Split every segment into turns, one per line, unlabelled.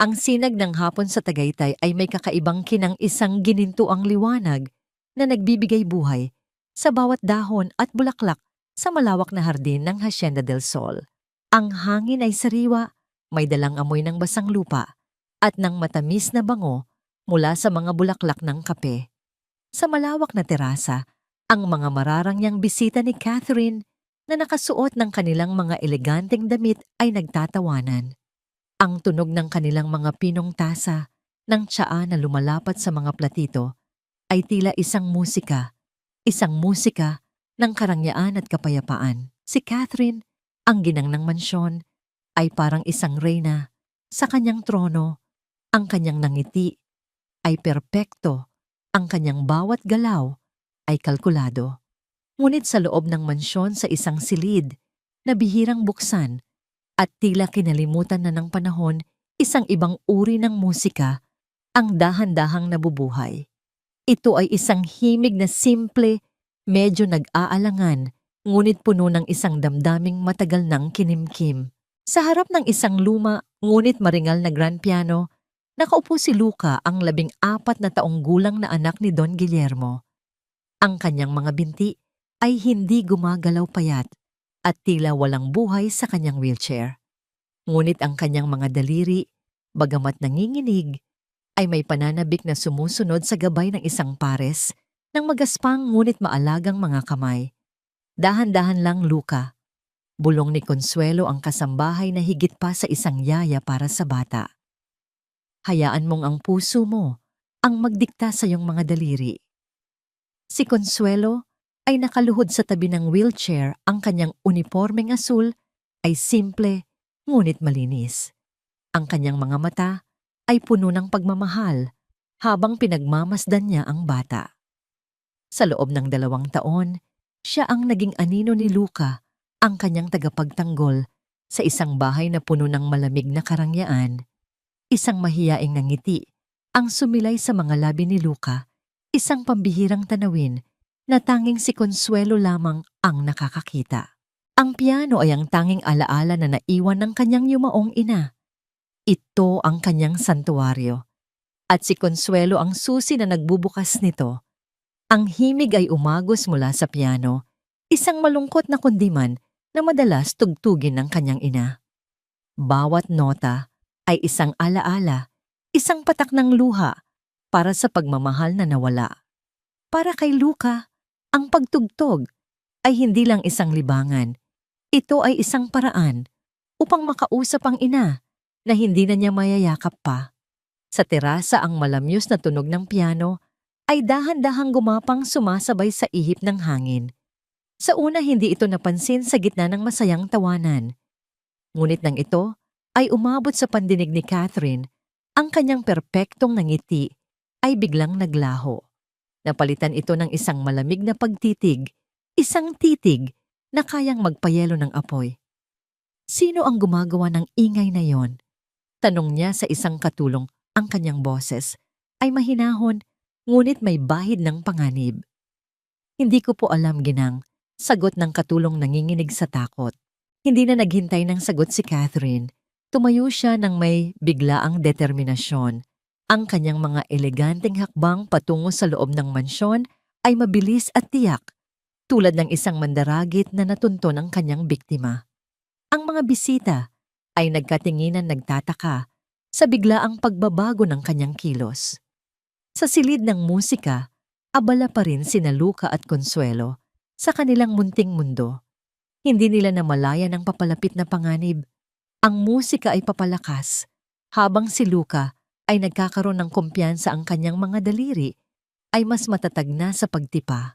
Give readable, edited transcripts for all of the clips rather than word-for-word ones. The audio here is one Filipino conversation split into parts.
Ang sinag ng hapon sa Tagaytay ay may kakaibang kinang isang ginintuang liwanag na nagbibigay buhay sa bawat dahon at bulaklak sa malawak na hardin ng Hacienda del Sol. Ang hangin ay sariwa, may dalang amoy ng basang lupa at ng matamis na bango mula sa mga bulaklak ng kape. Sa malawak na terasa, ang mga mararangyang bisita ni Catherine na nakasuot ng kanilang mga eleganteng damit ay nagtatawanan. Ang tunog ng kanilang mga pinong tasa ng tsaa na lumalapat sa mga platito ay tila isang musika ng karangyaan at kapayapaan. Si Catherine, ang ginang ng mansyon, ay parang isang reyna sa kanyang trono. Ang kanyang nangiti ay perpekto, ang kanyang bawat galaw ay kalkulado. Ngunit sa loob ng mansyon sa isang silid na bihirang buksan at tila kinalimutan na ng panahon, isang ibang uri ng musika ang dahan-dahang nabubuhay. Ito ay isang himig na simple, medyo nag-aalangan, ngunit puno ng isang damdaming matagal ng kinimkim. Sa harap ng isang luma, ngunit maringal na grand piano, nakaupo si Luca, ang 14 na taong gulang na anak ni Don Guillermo. Ang kanyang mga binti ay hindi gumagalaw payat at tila walang buhay sa kanyang wheelchair. Ngunit ang kanyang mga daliri, bagamat nanginginig, ay may pananabik na sumusunod sa gabay ng isang pares ng magaspang ngunit maalagang mga kamay. Dahan-dahan lang, Luca. Bulong ni Consuelo ang kasambahay na higit pa sa isang yaya para sa bata. Hayaan mong ang puso mo ang magdikta sa iyong mga daliri. Si Consuelo ay nakaluhod sa tabi ng wheelchair, ang kanyang unipormeng asul ay simple ngunit malinis. Ang kanyang mga mata ay puno ng pagmamahal habang pinagmamasdan niya ang bata. Sa loob ng 2 taon, siya ang naging anino ni Luca, ang kanyang tagapagtanggol sa isang bahay na puno ng malamig na karangyaan. Isang mahiyaing ngiti ang sumilay sa mga labi ni Luca, isang pambihirang tanawin na tanging si Consuelo lamang ang nakakakita. Ang piano ay ang tanging alaala na naiwan ng kanyang yumaong ina. Ito ang kanyang santuwaryo. At si Consuelo ang susi na nagbubukas nito. Ang himig ay umagos mula sa piano, isang malungkot na kundiman na madalas tugtugin ng kanyang ina. Bawat nota ay isang alaala, isang patak ng luha para sa pagmamahal na nawala. Para kay Luca, ang pagtugtog ay hindi lang isang libangan. Ito ay isang paraan upang makausap ang ina na hindi na niya mayayakap pa. Sa terasa, ang malamyos na tunog ng piano ay dahan-dahang gumapang sumasabay sa ihip ng hangin. Sa una, hindi ito napansin sa gitna ng masayang tawanan. Ngunit nang ito ay umabot sa pandinig ni Catherine, ang kanyang perpektong ngiti ay biglang naglaho. Napalitan ito ng isang malamig na pagtitig, isang titig na kayang magpayelo ng apoy. Sino ang gumagawa ng ingay na yon? Tanong niya sa isang katulong. Ang kanyang boses ay mahinahon, ngunit may bahid ng panganib. Hindi ko po alam, ginang, sagot ng katulong nanginginig sa takot. Hindi na naghintay ng sagot si Catherine. Tumayo siya ng may biglaang determinasyon. Ang kanyang mga eleganteng hakbang patungo sa loob ng mansyon ay mabilis at tiyak, tulad ng isang mandaragit na natunton ang kanyang biktima. Ang mga bisita ay nagkatinginan nagtataka sa biglaang pagbabago ng kanyang kilos. Sa silid ng musika, abala pa rin sina Luca at Consuelo sa kanilang munting mundo. Hindi nila namalayan ang papalapit na panganib. Ang musika ay papalakas, habang si Luca ay nagkakaroon ng kumpiyansa, ang kanyang mga daliri ay mas matatag na sa pagtipa.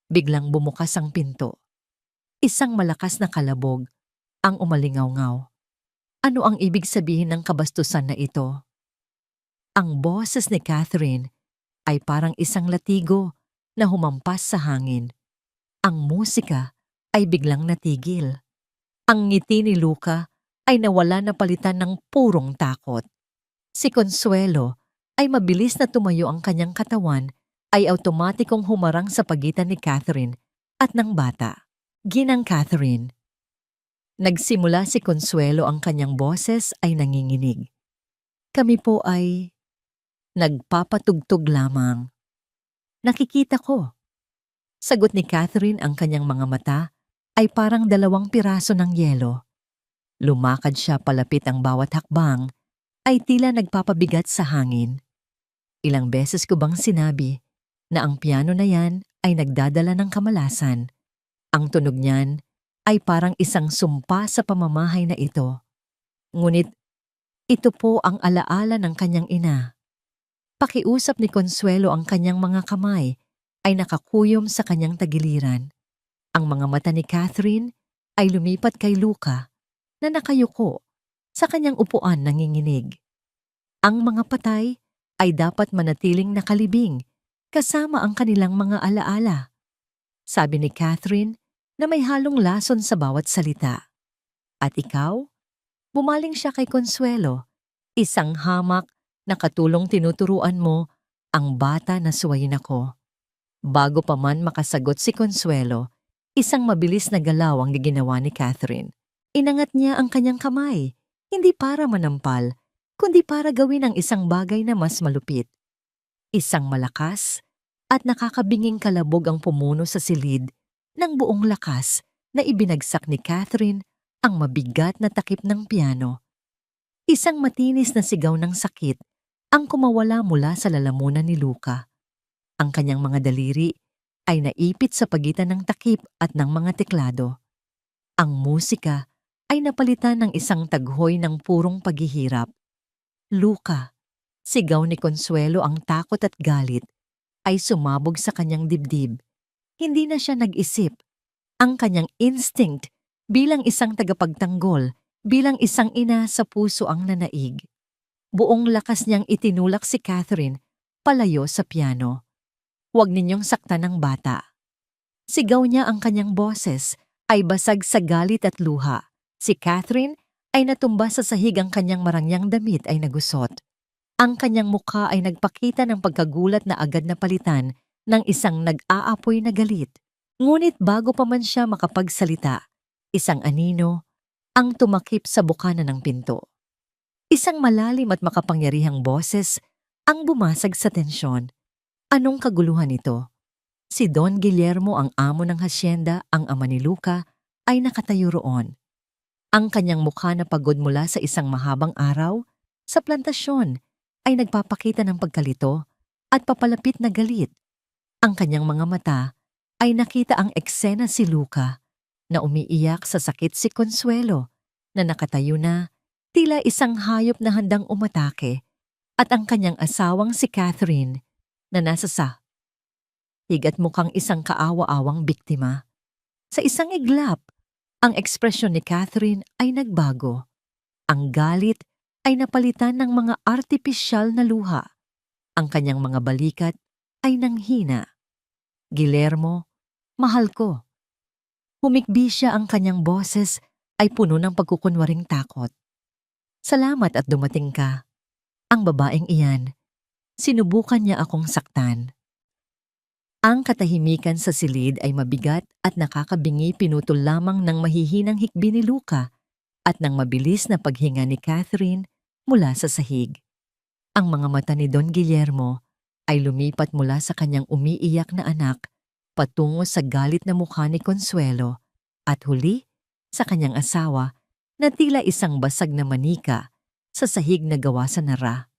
Biglang bumukas ang pinto. Isang malakas na kalabog ang umalingaw-ngaw. Ano ang ibig sabihin ng kabastusan na ito? Ang boses ni Catherine ay parang isang latigo na humampas sa hangin. Ang musika ay biglang natigil. Ang ngiti ni Luca ay nawala na palitan ng purong takot. Si Consuelo ay mabilis na tumayo, ang kanyang katawan ay automatikong humarang sa pagitan ni Catherine at ng bata. Ginang Catherine. Nagsimula si Consuelo, ang kanyang boses ay nanginginig. Kami po ay nagpapatugtog lamang. Nakikita ko. Sagot ni Catherine, ang kanyang mga mata ay parang 2 piraso ng yelo. Lumakad siya palapit, ang bawat hakbang ay tila nagpapabigat sa hangin. Ilang beses ko bang sinabi na ang piano na yan ay nagdadala ng kamalasan? Ang tunog niyan ay parang isang sumpa sa pamamahay na ito. Ngunit ito po ang alaala ng kanyang ina. Pakiusap ni Consuelo, ang kanyang mga kamay ay nakakuyom sa kanyang tagiliran. Ang mga mata ni Catherine ay lumipat kay Luca na nakayuko sa kanyang upuan nanginginig. Ang mga patay ay dapat manatiling nakalibing kasama ang kanilang mga alaala. Sabi ni Catherine na may halong lason sa bawat salita. At ikaw? Bumaling siya kay Consuelo, isang hamak na katulong tinuturuan mo ang bata na suwayin ako. Bago pa man makasagot si Consuelo, isang mabilis na galaw ang ginawa ni Catherine. Inangat niya ang kanyang kamay, hindi para manampal, kundi para gawin ang isang bagay na mas malupit. Isang malakas at nakakabinging kalabog ang pumuno sa silid ng buong lakas na ibinagsak ni Catherine ang mabigat na takip ng piano. Isang matinis na sigaw ng sakit ang kumawala mula sa lalamunan ni Luca. Ang kanyang mga daliri ay naipit sa pagitan ng takip at ng mga teklado. Ang musika ay napalitan ng isang taghoy ng purong paghihirap. Luca, sigaw ni Consuelo, ang takot at galit ay sumabog sa kanyang dibdib. Hindi na siya nag-isip. Ang kanyang instinct bilang isang tagapagtanggol, bilang isang ina sa puso ang nanaig. Buong lakas niyang itinulak si Catherine palayo sa piano. Huwag ninyong saktan ng bata. Sigaw niya, ang kanyang boses ay basag sa galit at luha. Si Catherine ay natumba sa sahig, ang kanyang marangyang damit ay nagusot. Ang kanyang mukha ay nagpakita ng pagkagulat na agad na palitan ng isang nag-aapoy na galit. Ngunit bago pa man siya makapagsalita, isang anino ang tumakip sa bukana ng pinto. Isang malalim at makapangyarihang boses ang bumasag sa tensyon. Anong kaguluhan ito? Si Don Guillermo, ang amo ng hasyenda, ang ama ni Luca, ay nakatayo roon. Ang kanyang mukha na pagod mula sa isang mahabang araw sa plantasyon ay nagpapakita ng pagkalito at papalapit na galit. Ang kanyang mga mata ay nakita ang eksena, si Luca na umiiyak sa sakit, si Consuelo na nakatayo na tila isang hayop na handang umatake, at ang kanyang asawang si Catherine na nasa sahig at mukhang isang kaawa-awang biktima. Sa isang iglap, ang ekspresyon ni Catherine ay nagbago. Ang galit ay napalitan ng mga artipisyal na luha. Ang kanyang mga balikat ay nanghina. Guillermo, mahal ko. Humikbi siya, ang kanyang boses ay puno ng pagkukunwaring takot. Salamat at dumating ka. Ang babaeng iyan, sinubukan niya akong saktan. Ang katahimikan sa silid ay mabigat at nakakabingi, pinutol lamang ng mahihinang hikbi ni Luca at ng mabilis na paghinga ni Catherine mula sa sahig. Ang mga mata ni Don Guillermo ay lumipat mula sa kanyang umiiyak na anak patungo sa galit na mukha ni Consuelo at huli sa kanyang asawa na tila isang basag na manika sa sahig na gawa sa nara.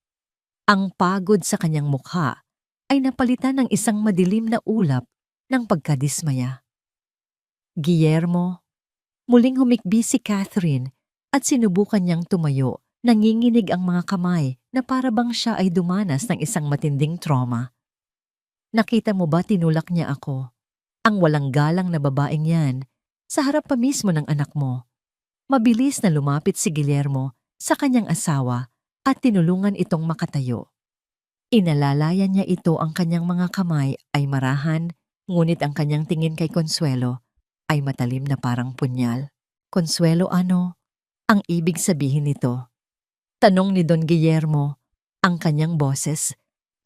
Ang pagod sa kanyang mukha ay napalitan ng isang madilim na ulap ng pagkadismaya. Guillermo, muling humikbi si Catherine at sinubukan niyang tumayo. Nanginginig ang mga kamay na para bang siya ay dumanas ng isang matinding trauma. Nakita mo ba, tinulak niya ako, ang walang galang na babaeng yan, sa harap pa mismo ng anak mo. Mabilis na lumapit si Guillermo sa kanyang asawa at tinulungan itong makatayo. Inalalayan niya ito, ang kanyang mga kamay ay marahan, ngunit ang kanyang tingin kay Consuelo ay matalim na parang punyal. Consuelo, ano ang ibig sabihin nito? Tanong ni Don Guillermo. Ang kanyang boses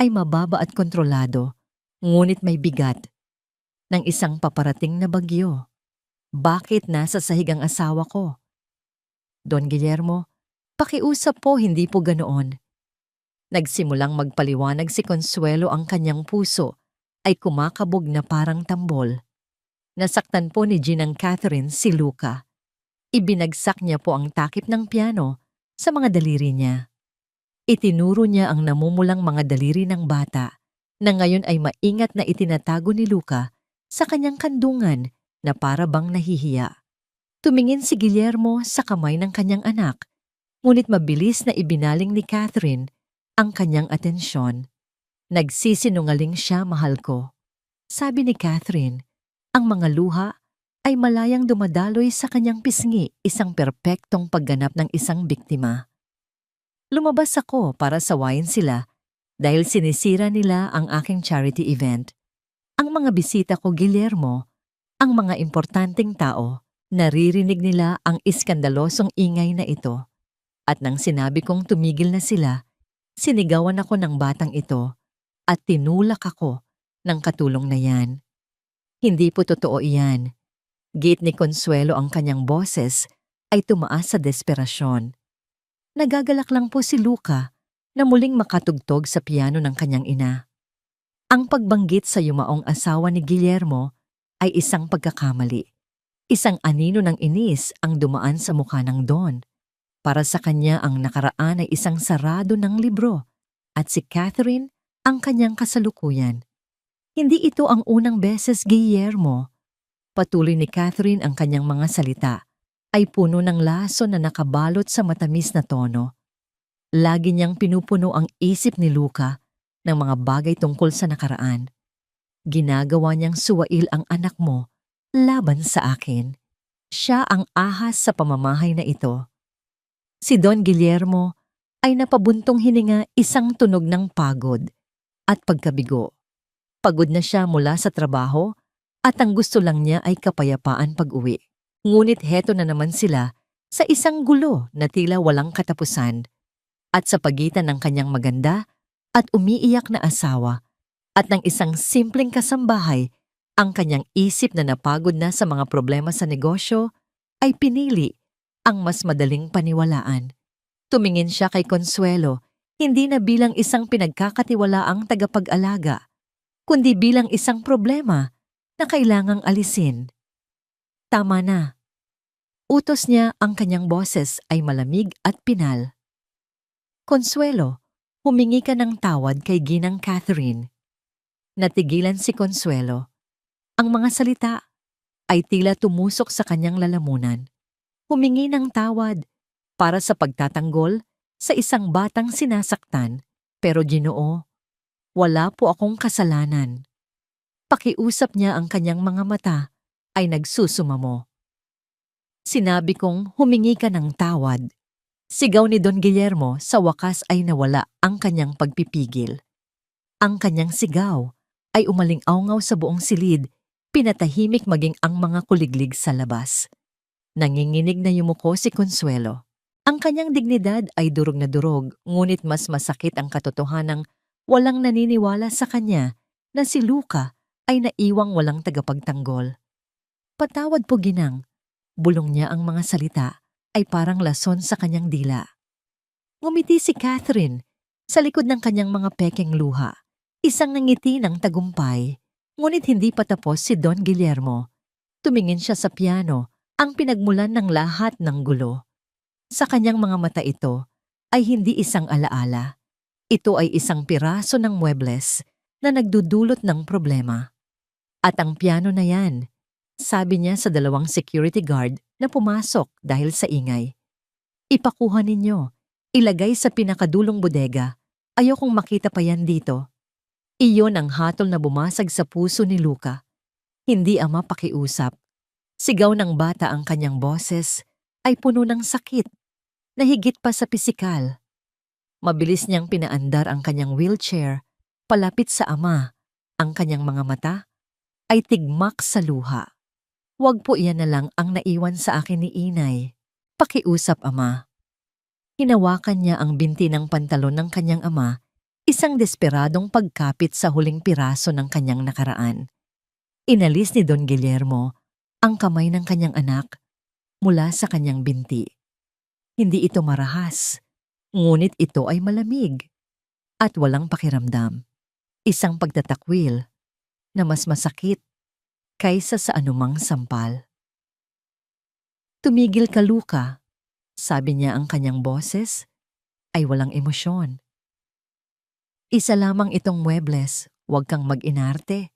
ay mababa at kontrolado, ngunit may bigat ng isang paparating na bagyo. Bakit nasa sahig ang asawa ko? Don Guillermo, pakiusap po, hindi po ganoon. Nagsimulang magpaliwanag si Consuelo, ang kanyang puso ay kumakabog na parang tambol. Nasaktan po ni Ginang Catherine si Luca. Ibinagsak niya po ang takip ng piano sa mga daliri niya. Itinuro niya ang namumulang mga daliri ng bata na ngayon ay maingat na itinatago ni Luca sa kanyang kandungan na para bang nahihiya. Tumingin si Guillermo sa kamay ng kanyang anak, ngunit mabilis na ibinaling ni Catherine ang kanyang atensyon. Nagsisinungaling siya, mahal ko. Sabi ni Catherine, ang mga luha ay malayang dumadaloy sa kanyang pisngi, isang perpektong pagganap ng isang biktima. Lumabas ako para sawayin sila dahil sinisira nila ang aking charity event. Ang mga bisita ko, Guillermo, ang mga importanteng tao, naririnig nila ang iskandalosong ingay na ito. At nang sinabi kong tumigil na sila, sinigawan ako ng batang ito at tinulak ako ng katulong na yan. Hindi po totoo iyan. Gate ni Consuelo, ang kanyang boses ay tumaas sa desperasyon. Nagagalak lang po si Luca na muling makatugtog sa piano ng kanyang ina. Ang pagbanggit sa yumaong asawa ni Guillermo ay isang pagkakamali. Isang anino ng inis ang dumaan sa mukha ng Don. Para sa kanya ang nakaraan ay isang sarado ng libro at si Catherine ang kanyang kasalukuyan. Hindi ito ang unang beses, Guillermo. Patuloy ni Catherine, ang kanyang mga salita ay puno ng laso na nakabalot sa matamis na tono. Lagi niyang pinupuno ang isip ni Luca ng mga bagay tungkol sa nakaraan. Ginagawa niyang suwail ang anak mo laban sa akin. Siya ang ahas sa pamamahay na ito. Si Don Guillermo ay napabuntong hininga, isang tunog ng pagod at pagkabigo. Pagod na siya mula sa trabaho at ang gusto lang niya ay kapayapaan pag-uwi. Ngunit heto na naman sila sa isang gulo na tila walang katapusan. At sa pagitan ng kanyang maganda at umiiyak na asawa at ng isang simpleng kasambahay, ang kanyang isip na napagod na sa mga problema sa negosyo ay pinili ang mas madaling paniwalaan. Tumingin siya kay Consuelo, hindi na bilang isang pinagkakatiwalaang tagapag-alaga, kundi bilang isang problema na kailangang alisin. Tama na. Utos niya, ang kanyang boses ay malamig at pinal. Consuelo, humingi ka ng tawad kay Ginang Catherine. Natigilan si Consuelo. Ang mga salita ay tila tumusok sa kanyang lalamunan. Humingi ng tawad para sa pagtatanggol sa isang batang sinasaktan. Pero Ginoo, wala po akong kasalanan. Pakiusap niya, ang kanyang mga mata ay nagsusumamo. Sinabi kong humingi ka ng tawad. Sigaw ni Don Guillermo, sa wakas ay nawala ang kanyang pagpipigil. Ang kanyang sigaw ay umaling-awngaw sa buong silid, pinatahimik maging ang mga kuliglig sa labas. Nanginginig na yumuko si Consuelo. Ang kanyang dignidad ay durog na durog, ngunit mas masakit ang katotohanang walang naniniwala sa kanya na si Luca ay naiwang walang tagapagtanggol. Patawad po, Ginang. Bulong niya, ang mga salita ay parang lason sa kanyang dila. Ngumiti si Catherine sa likod ng kanyang mga pekeng luha. Isang ngiti ng tagumpay, ngunit hindi pa tapos si Don Guillermo. Tumingin siya sa piano, ang pinagmulan ng lahat ng gulo. Sa kanyang mga mata ito ay hindi isang alaala. Ito ay isang piraso ng muebles na nagdudulot ng problema. At ang piano na yan, sabi niya sa dalawang security guard na pumasok dahil sa ingay. Ipakuha ninyo, ilagay sa pinakadulong bodega. Ayokong makita pa yan dito. Iyon ang hatol na bumasag sa puso ni Luca. Hindi ama pakiusap. Sigaw ng bata, ang kanyang boses ay puno ng sakit na higit pa sa pisikal. Mabilis niyang pinaandar ang kanyang wheelchair palapit sa ama. Ang kanyang mga mata ay tigmak sa luha. Huwag po iyan na lang ang naiwan sa akin ni Inay. Pakiusap, ama. Hinawakan niya ang binti ng pantalon ng kanyang ama, isang desperadong pagkapit sa huling piraso ng kanyang nakaraan. Inalis ni Don Guillermo ang kamay ng kanyang anak mula sa kanyang binti. Hindi ito marahas, ngunit ito ay malamig. at walang pakiramdam. Isang pagtatakwil na mas masakit kaysa sa anumang sampal. Tumigil ka, Luka, sabi niya. Ang kanyang boses ay walang emosyon. Isa lamang itong muebles, huwag kang mag-inarte.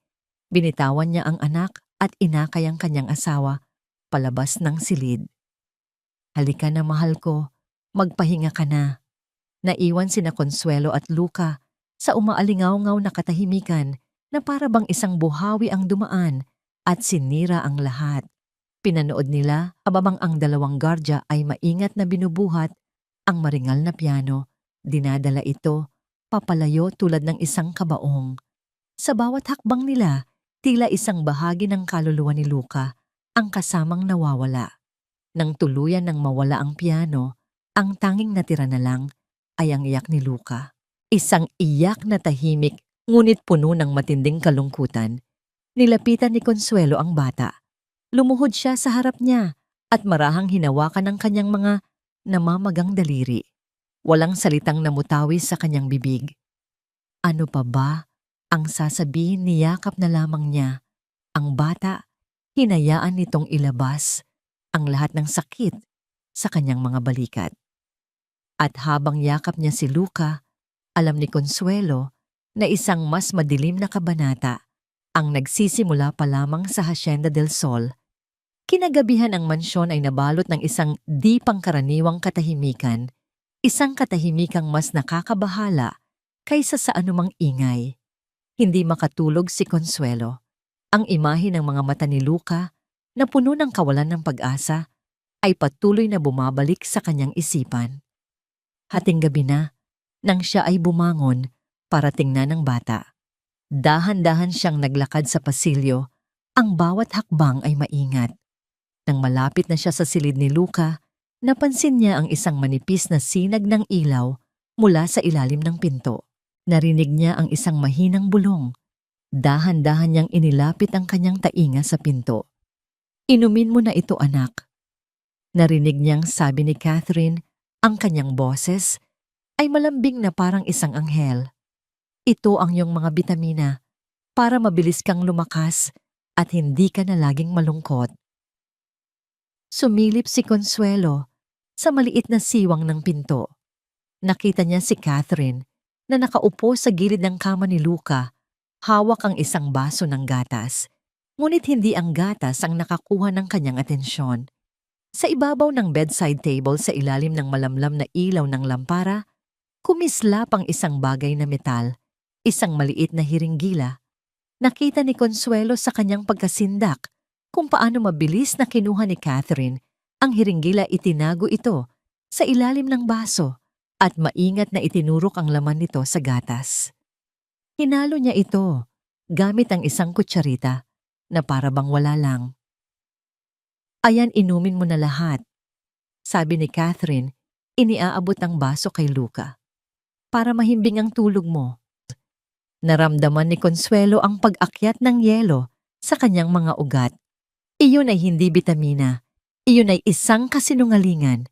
Binitawan niya ang anak at inakay ang kanyang asawa palabas ng silid. Halika na, mahal ko, magpahinga ka na. Naiwan sina Consuelo at Luka sa umaalingaw-ngaw na katahimikan na para bang isang buhawi ang dumaan at sinira ang lahat. Pinanood nila habang ang dalawang gardya ay maingat na binubuhat ang maringal na piano. Dinadala ito papalayo tulad ng isang kabaong. Sa bawat hakbang nila, tila isang bahagi ng kaluluwa ni Luka ang kasamang nawawala. Nang tuluyan ng mawala ang piano, ang tanging natira na lang ay ang iyak ni Luka. Isang iyak na tahimik ngunit puno ng matinding kalungkutan. Nilapitan ni Consuelo ang bata. Lumuhod siya sa harap niya at marahang hinawakan ng kanyang mga namamagang daliri. Walang salitang namutawi sa kanyang bibig. Ano pa ba ang sasabihin? Niyakap na lamang niya ang bata. Hinayaan nitong ilabas ang lahat ng sakit sa kanyang mga balikat. At habang yakap niya si Luka, alam ni Consuelo na isang mas madilim na kabanata ang nagsisimula pa lamang sa Hacienda del Sol. Kinagabihan ang mansyon ay nabalot ng isang di pangkaraniwang katahimikan, isang katahimikang mas nakakabahala kaysa sa anumang ingay. Hindi makatulog si Consuelo. Ang imahe ng mga mata ni Luka na puno ng kawalan ng pag-asa ay patuloy na bumabalik sa kanyang isipan. Hating gabi na, nang siya ay bumangon para tingnan ang bata. Dahan-dahan siyang naglakad sa pasilyo, ang bawat hakbang ay maingat. Nang malapit na siya sa silid ni Luka, napansin niya ang isang manipis na sinag ng ilaw mula sa ilalim ng pinto. Narinig niya ang isang mahinang bulong. Dahan-dahan niyang inilapit ang kanyang tainga sa pinto. Inumin mo na ito, anak. Narinig niyang sabi ni Catherine. Ang kanyang boses ay malambing na parang isang anghel. Ito ang iyong mga bitamina para mabilis kang lumakas at hindi ka na laging malungkot. Sumilip si Consuelo sa maliit na siwang ng pinto. Nakita niya si Catherine na nakaupo sa gilid ng kama ni Luka. Hawak ang isang baso ng gatas, ngunit hindi ang gatas ang nakakuha ng kanyang atensyon. Sa ibabaw ng bedside table sa ilalim ng malamlam na ilaw ng lampara, kumislap ang isang bagay na metal, isang maliit na hiringgila. Nakita ni Consuelo sa kanyang pagkasindak kung paano mabilis na kinuha ni Catherine ang hiringgila. Itinago ito sa ilalim ng baso at maingat na itinurok ang laman nito sa gatas. Hinalo niya ito gamit ang isang kutsarita na para bang wala lang. Ayan, inumin mo na lahat, sabi ni Catherine. Iniaabot ang baso kay Luka. Para mahimbing ang tulog mo. Naramdaman ni Consuelo ang pag-akyat ng yelo sa kanyang mga ugat. Iyon ay hindi bitamina. Iyon ay isang kasinungalingan.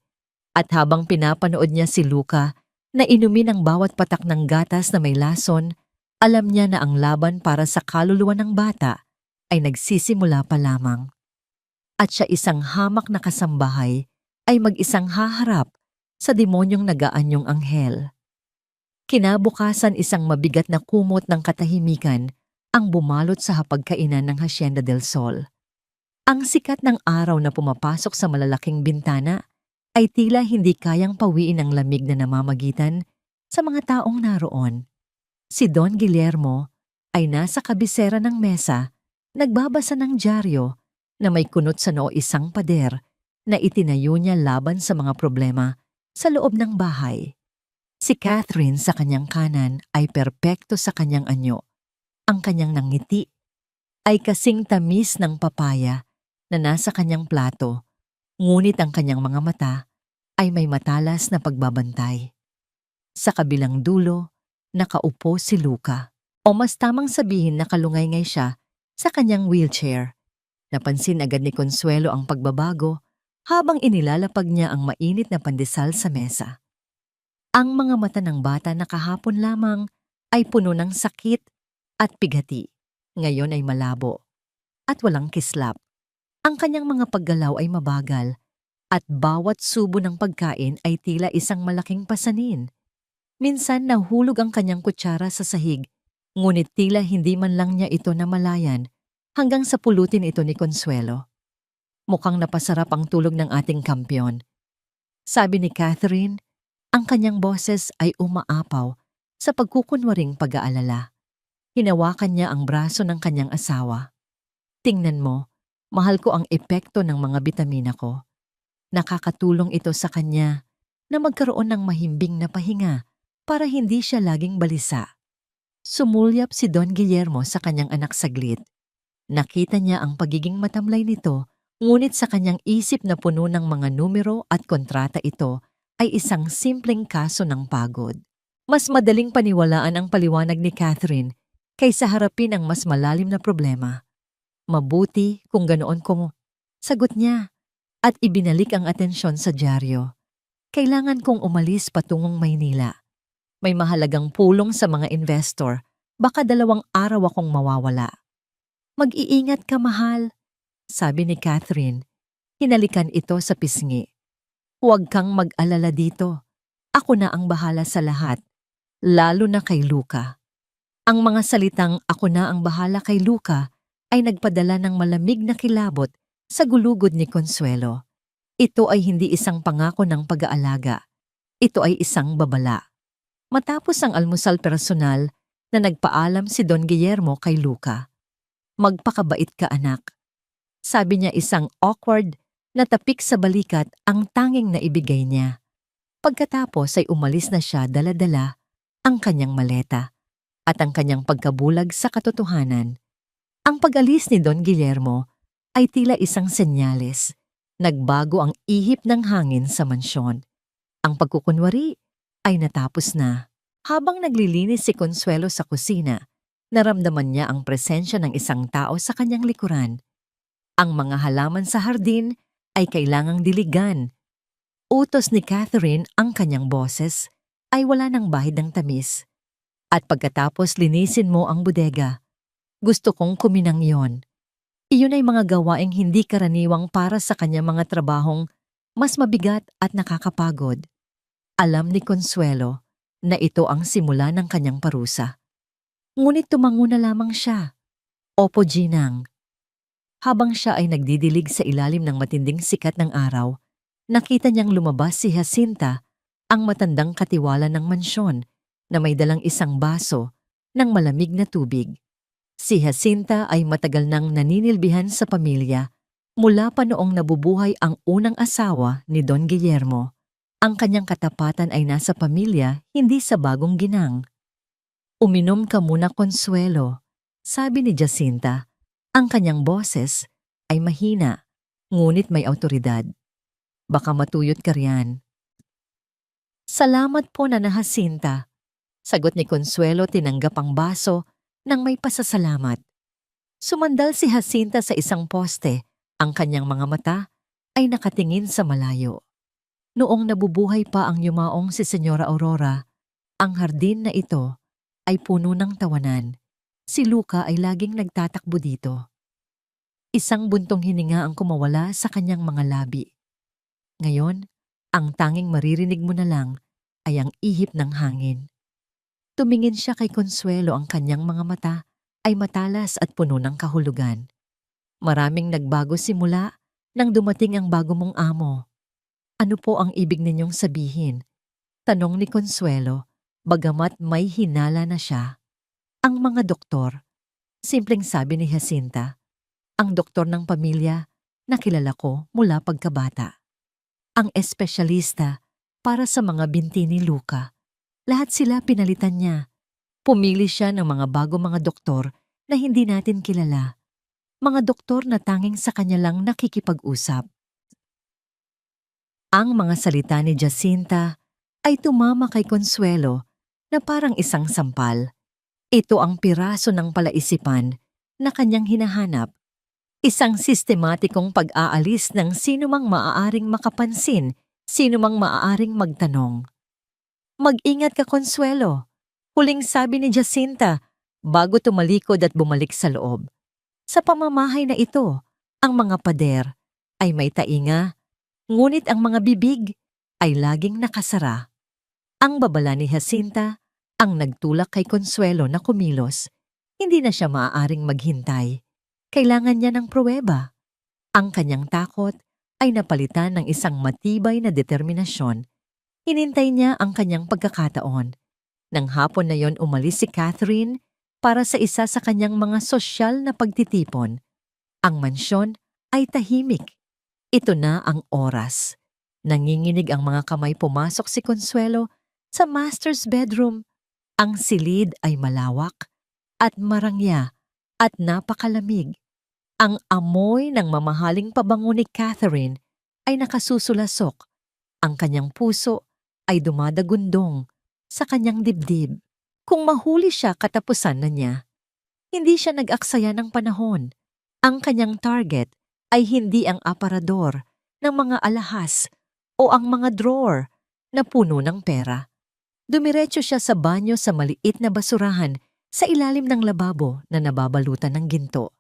At habang pinapanood niya si Luka na inumin ang bawat patak ng gatas na may lason, alam niya na ang laban para sa kaluluwa ng bata ay nagsisimula pa lamang. At siya, isang hamak na kasambahay, ay mag-isang haharap sa demonyong nagaanyong anghel. Kinabukasan, isang mabigat na kumot ng katahimikan ang bumalot sa hapagkainan ng Hacienda del Sol. Ang sikat ng araw na pumapasok sa malalaking bintana ay tila hindi kayang pawiin ang lamig na namamagitan sa mga taong naroon. Si Don Guillermo ay nasa kabisera ng mesa, nagbabasa ng dyaryo na may kunot sa noo, isang pader na itinayo niya laban sa mga problema sa loob ng bahay. Si Catherine sa kanyang kanan ay perpekto sa kanyang anyo. Ang kanyang nangiti ay kasing tamis ng papaya na nasa kanyang plato, ngunit ang kanyang mga mata ay may matalas na pagbabantay. Sa kabilang dulo, nakaupo si Luka, o mas tamang sabihin, nakalungay-ngay siya sa kanyang wheelchair. Napansin agad ni Consuelo ang pagbabago habang inilalapag niya ang mainit na pandesal sa mesa. Ang mga mata ng bata na kahapon lamang ay puno ng sakit at pighati. Ngayon ay malabo at walang kislap. Ang kanyang mga paggalaw ay mabagal at bawat subo ng pagkain ay tila isang malaking pasanin. Minsan nahulog ang kanyang kutsara sa sahig, ngunit tila hindi man lang niya ito namalayan hanggang sa pulutin ito ni Consuelo. Mukhang napasarap ang tulog ng ating kampyon. Sabi ni Catherine, ang kanyang boses ay umaapaw sa pagkukunwaring pag-aalala. Hinawakan niya ang braso ng kanyang asawa. Tingnan mo, mahal ko ang epekto ng mga bitamina ko. Nakakatulong ito sa kanya na magkaroon ng mahimbing na pahinga para hindi siya laging balisa. Sumulyap si Don Guillermo sa kanyang anak saglit. Nakita niya ang pagiging matamlay nito, ngunit sa kanyang isip na puno ng mga numero at kontrata ito ay isang simpleng kaso ng pagod. Mas madaling paniwalaan ang paliwanag ni Catherine kaysa harapin ang mas malalim na problema. Mabuti kung ganoon kung sagot niya at ibinalik ang atensyon sa dyaryo. Kailangan kong umalis patungong Maynila. May mahalagang pulong sa mga investor, baka 2 araw akong mawawala. Mag-iingat ka, mahal, sabi ni Catherine. Hinalikan ito sa pisngi. Huwag kang mag-alala dito. Ako na ang bahala sa lahat, lalo na kay Luca. Ang mga salitang ako na ang bahala kay Luca ay nagpadala ng malamig na kilabot sa gulugod ni Consuelo. Ito ay hindi isang pangako ng pag-aalaga. Ito ay isang babala. Matapos ang almusal personal na nagpaalam si Don Guillermo kay Luca. Magpakabait ka, anak. Sabi niya, isang awkward na tapik sa balikat ang tanging naibigay niya. Pagkatapos ay umalis na siya dala-dala ang kanyang maleta at ang kanyang pagkabulag sa katotohanan. Ang pag-alis ni Don Guillermo ay tila isang senyales. Nagbago ang ihip ng hangin sa mansyon. Ang pagkukunwari ay natapos na. Habang naglilinis si Consuelo sa kusina, naramdaman niya ang presensya ng isang tao sa kanyang likuran. Ang mga halaman sa hardin ay kailangang diligan. Utos ni Catherine ang kanyang boses ay wala ng bahid ng tamis. At pagkatapos linisin mo ang bodega. Gusto kong kuminang yon. Iyon ay mga gawaing hindi karaniwang para sa kanyang mga trabahong mas mabigat at nakakapagod. Alam ni Consuelo na ito ang simula ng kanyang parusa. Ngunit tumango na lamang siya. Opo, Ginang. Habang siya ay nagdidilig sa ilalim ng matinding sikat ng araw, nakita niyang lumabas si Jacinta, ang matandang katiwala ng mansyon, na may dalang isang baso ng malamig na tubig. Si Jacinta ay matagal nang naninilbihan sa pamilya mula pa noong nabubuhay ang unang asawa ni Don Guillermo. Ang kanyang katapatan ay nasa pamilya, hindi sa bagong ginang. Uminom ka muna, Consuelo, sabi ni Jacinta. Ang kanyang boses ay mahina, ngunit may awtoridad. Baka matuyot ka riyan. Salamat po, Nana Jacinta. Sagot ni Consuelo, tinanggap ang baso nang may pasasalamat. Sumandal si Jacinta sa isang poste. Ang kanyang mga mata ay nakatingin sa malayo. Noong nabubuhay pa ang yumaong si Senyora Aurora, ang hardin na ito ay puno ng tawanan. Si Luca ay laging nagtatakbo dito. Isang buntong hininga ang kumawala sa kanyang mga labi. Ngayon, ang tanging maririnig mo na lang ay ang ihip ng hangin. Tumingin siya kay Consuelo, ang kanyang mga mata ay matalas at puno ng kahulugan. Maraming nagbago simula nang dumating ang bago mong amo. Ano po ang ibig ninyong sabihin? Tanong ni Consuelo, bagamat may hinala na siya. Ang mga doktor, simpleng sabi ni Jacinta. Ang doktor ng pamilya na kilala ko mula pagkabata. Ang espesyalista para sa mga binti ni Luca. Lahat sila pinalitan niya. Pumili siya ng mga mga doktor na hindi natin kilala. Mga doktor na tanging sa kanya lang nakikipag-usap. Ang mga salita ni Jacinta ay tumama kay Consuelo na parang isang sampal. Ito ang piraso ng palaisipan na kanyang hinahanap. Isang sistematikong pag-aalis ng sinumang maaaring makapansin, sinumang maaaring magtanong. Mag-ingat ka, Consuelo. Huling sabi ni Jacinta bago tumalikod at bumalik sa loob. Sa pamamahay na ito, ang mga pader ay may tainga, ngunit ang mga bibig ay laging nakasara. Ang babala ni Jacinta ang nagtulak kay Consuelo na kumilos. Hindi na siya maaaring maghintay. Kailangan niya ng pruweba. Ang kanyang takot ay napalitan ng isang matibay na determinasyon. Hinintay niya ang kanyang pagkakataon. Nang hapon na yon umalis si Catherine para sa isa sa kanyang mga sosyal na pagtitipon. Ang mansyon ay tahimik. Ito na ang oras. Nanginginig ang mga kamay, pumasok si Consuelo sa master's bedroom. Ang silid ay malawak at marangya at napakalamig. Ang amoy ng mamahaling pabango ni Catherine ay nakasusulasok. Ang kanyang puso ay dumadagundong sa kanyang dibdib. Kung mahuli siya, katapusan na niya. Hindi siya nag-aksaya ng panahon. Ang kanyang target ay hindi ang aparador ng mga alahas o ang mga drawer na puno ng pera. Dumiretso siya sa banyo sa maliit na basurahan sa ilalim ng lababo na nababalutan ng ginto.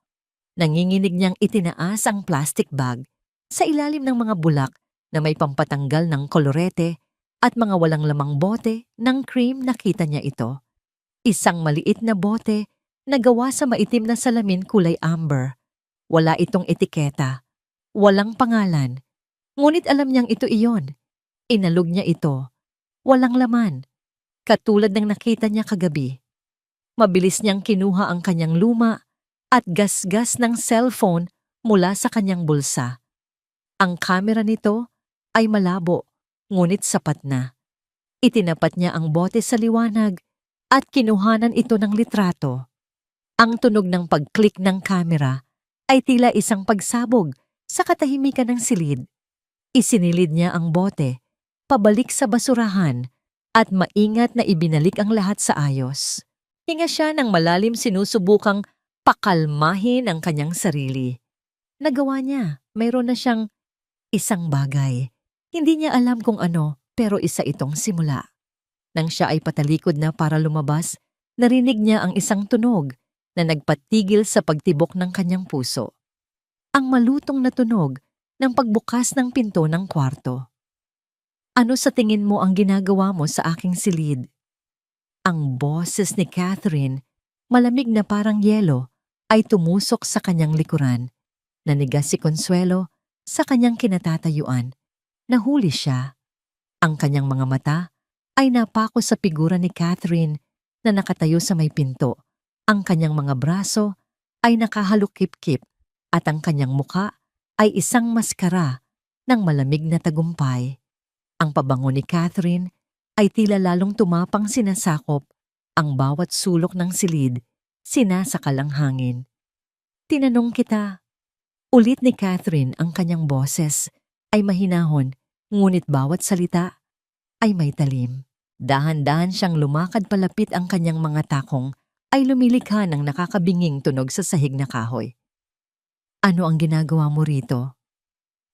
Nanginginig niyang itinaas ang plastic bag sa ilalim ng mga bulak na may pampatanggal ng kolorete at mga walang lamang bote ng cream. Nakita niya ito. Isang maliit na bote na gawa sa maitim na salamin kulay amber. Wala itong etiketa. Walang pangalan. Ngunit alam niyang ito iyon. Inalog niya ito. Walang laman. Katulad ng nakita niya kagabi. Mabilis niyang kinuha ang kanyang luma at gasgas ng cellphone mula sa kanyang bulsa. Ang kamera nito ay malabo, ngunit sapat na. Itinapat niya ang bote sa liwanag at kinuhanan ito ng litrato. Ang tunog ng pag-click ng kamera ay tila isang pagsabog sa katahimikan ng silid. Isinilid niya ang bote, pabalik sa basurahan, at maingat na ibinalik ang lahat sa ayos. Hinga siya ng malalim, sinusubukang pakalmahin ang kanyang sarili. Nagawa niya, mayroon na siyang isang bagay. Hindi niya alam kung ano, pero isa itong simula. Nang siya ay patalikod na para lumabas, narinig niya ang isang tunog na nagpatigil sa pagtibok ng kanyang puso. Ang malutong na tunog ng pagbukas ng pinto ng kwarto. Ano sa tingin mo ang ginagawa mo sa aking silid? Ang boses ni Catherine, malamig na parang yelo, ay tumusok sa kanyang likuran. Nanigas si Consuelo sa kanyang kinatatayuan. Nahuli siya. Ang kanyang mga mata ay napako sa figura ni Catherine na nakatayo sa may pinto. Ang kanyang mga braso ay nakahalukip-kip at ang kanyang muka ay isang maskara ng malamig na tagumpay. Ang pabango ni Catherine ay tila lalong tumapang, sinasakop ang bawat sulok ng silid, sinasakal ang hangin. Tinanong kita. Ulit ni Catherine, ang kanyang boses ay mahinahon, ngunit bawat salita ay may talim. Dahan-dahan siyang lumakad palapit, ang kanyang mga takong ay lumilikha ng nakakabinging tunog sa sahig na kahoy. Ano ang ginagawa mo rito?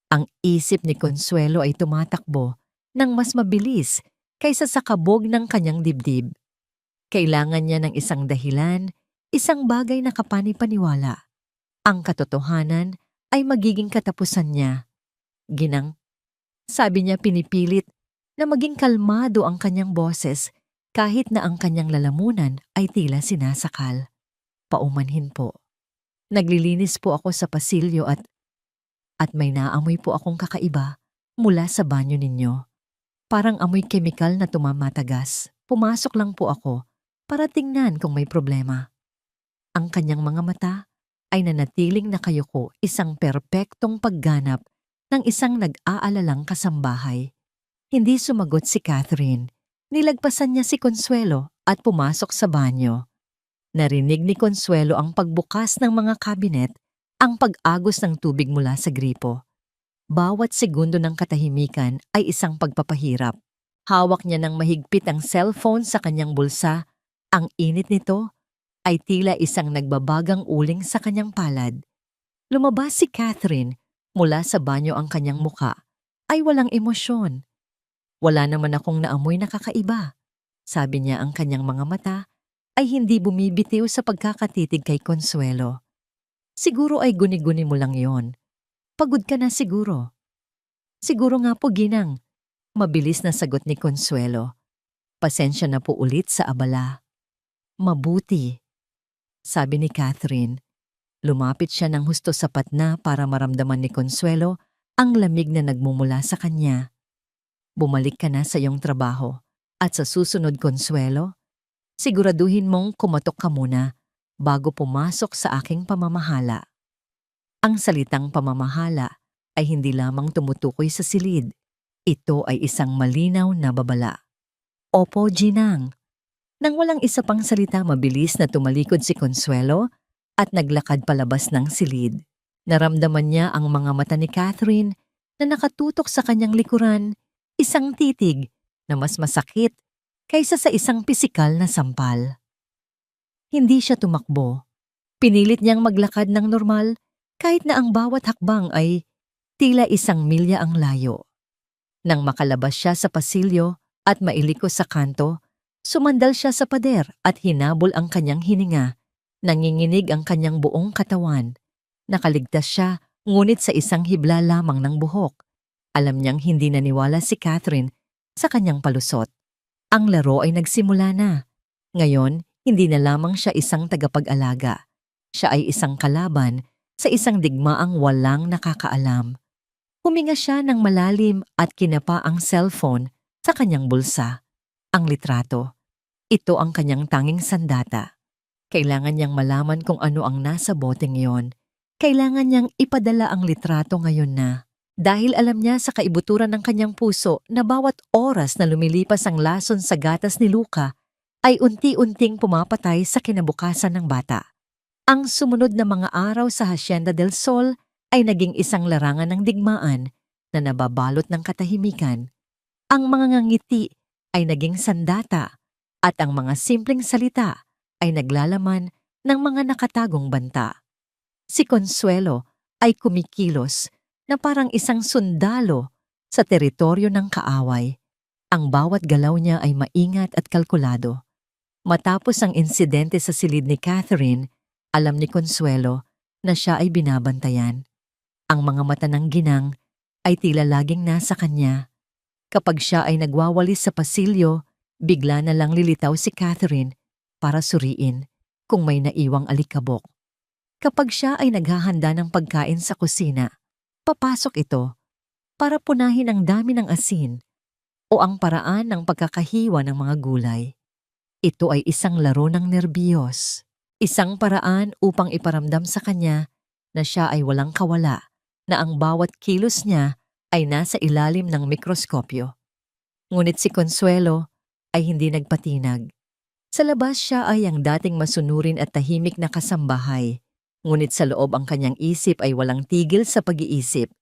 Ang isip ni Consuelo ay tumatakbo ng mas mabilis kaysa sa kabog ng kanyang dibdib. Kailangan niya ng isang dahilan, isang bagay na kapani-paniwala. Ang katotohanan ay magiging katapusan niya. Sabi niya, pinipilit na maging kalmado ang kanyang boses kahit na ang kanyang lalamunan ay tila sinasakal. Paumanhin po. Naglilinis po ako sa pasilyo at may naamoy po akong kakaiba mula sa banyo ninyo. Parang amoy kemikal na tumamatagas. Pumasok lang po ako para tingnan kung may problema. Ang kanyang mga mata ay nanatiling nakayuko, isang perpektong pagganap ng isang nag-aalalang kasambahay. Hindi sumagot si Catherine. Nilagpasan niya si Consuelo at pumasok sa banyo. Narinig ni Consuelo ang pagbukas ng mga kabinet, ang pag-agos ng tubig mula sa gripo. Bawat segundo ng katahimikan ay isang pagpapahirap. Hawak niya ng mahigpit ang cellphone sa kanyang bulsa. Ang init nito ay tila isang nagbabagang uling sa kanyang palad. Lumabas si Catherine mula sa banyo, ang kanyang muka ay walang emosyon. Wala naman akong naamoy na kakaiba. Sabi niya, ang kanyang mga mata ay hindi bumibitiw sa pagkakatitig kay Consuelo. Siguro ay guni-guni mo lang yon. Pagod ka na siguro. Siguro nga po, Ginang. Mabilis na sagot ni Consuelo. Pasensya na po ulit sa abala. Mabuti, sabi ni Catherine. Lumapit siya ng husto sapat na para maramdaman ni Consuelo ang lamig na nagmumula sa kanya. Bumalik ka na sa iyong trabaho. At sa susunod, Consuelo, siguraduhin mong kumatok ka muna bago pumasok sa aking pamamahala. Ang salitang pamamahala ay hindi lamang tumutukoy sa silid. Ito ay isang malinaw na babala. Opo, Ginang. Nang walang isa pang salita, mabilis na tumalikod si Consuelo at naglakad palabas ng silid. Naramdaman niya ang mga mata ni Catherine na nakatutok sa kanyang likuran, isang titig na mas masakit kaysa sa isang pisikal na sampal. Hindi siya tumakbo. Pinilit niyang maglakad ng normal kahit na ang bawat hakbang ay tila 1 milya ang layo. Nang makalabas siya sa pasilyo at mailiko sa kanto, sumandal siya sa pader at hinabol ang kanyang hininga. Nanginginig ang kanyang buong katawan. Nakaligtas siya ngunit sa isang hibla lamang ng buhok. Alam niyang hindi naniwala si Catherine sa kanyang palusot. Ang laro ay nagsimula na. Ngayon, hindi na lamang siya isang tagapag-alaga. Siya ay isang kalaban sa isang digmaang walang nakakaalam. Huminga siya ng malalim at kinapa ang cellphone sa kanyang bulsa. Ang litrato. Ito ang kanyang tanging sandata. Kailangan niyang malaman kung ano ang nasa boteng iyon. Kailangan niyang ipadala ang litrato ngayon na. Dahil alam niya sa kaibuturan ng kanyang puso na bawat oras na lumilipas ang lason sa gatas ni Luca ay unti-unting pumapatay sa kinabukasan ng bata. Ang sumunod na mga araw sa Hacienda del Sol ay naging isang larangan ng digmaan na nababalot ng katahimikan. Ang mga ngiti ay naging sandata at ang mga simpleng salita ay naglalaman ng mga nakatagong banta. Si Consuelo ay kumikilos na parang isang sundalo sa teritoryo ng kaaway. Ang bawat galaw niya ay maingat at kalkulado. Matapos ang insidente sa silid ni Catherine, alam ni Consuelo na siya ay binabantayan. Ang mga mata ng Ginang ay tila laging nasa kanya. Kapag siya ay nagwawalis sa pasilyo, bigla na lang lilitaw si Catherine para suriin kung may naiwang alikabok. Kapag siya ay naghahanda ng pagkain sa kusina, papasok ito para punahin ang dami ng asin o ang paraan ng pagkakahiwa ng mga gulay. Ito ay isang laro ng nerbiyos, isang paraan upang iparamdam sa kanya na siya ay walang kawala, na ang bawat kilos niya ay nasa ilalim ng mikroskopyo. Ngunit si Consuelo ay hindi nagpatinag. Sa labas siya ay ang dating masunurin at tahimik na kasambahay, ngunit sa loob ang kanyang isip ay walang tigil sa pag-iisip.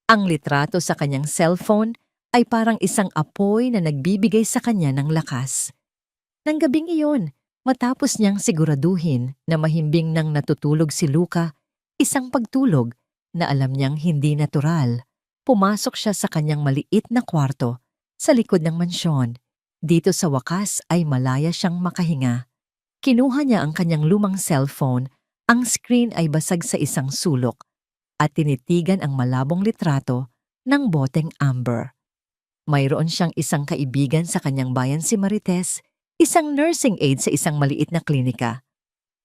Ang litrato sa kanyang cellphone ay parang isang apoy na nagbibigay sa kanya ng lakas. Nang gabing iyon, matapos niyang siguraduhin na mahimbing nang natutulog si Luca, isang pagtulog na alam niyang hindi natural, pumasok siya sa kanyang maliit na kwarto sa likod ng mansyon. Dito sa wakas ay malaya siyang makahinga. Kinuha niya ang kanyang lumang cellphone, ang screen ay basag sa isang sulok, at tinitigan ang malabong litrato ng boteng amber. Mayroon siyang isang kaibigan sa kanyang bayan, si Marites, isang nursing aide sa isang maliit na klinika.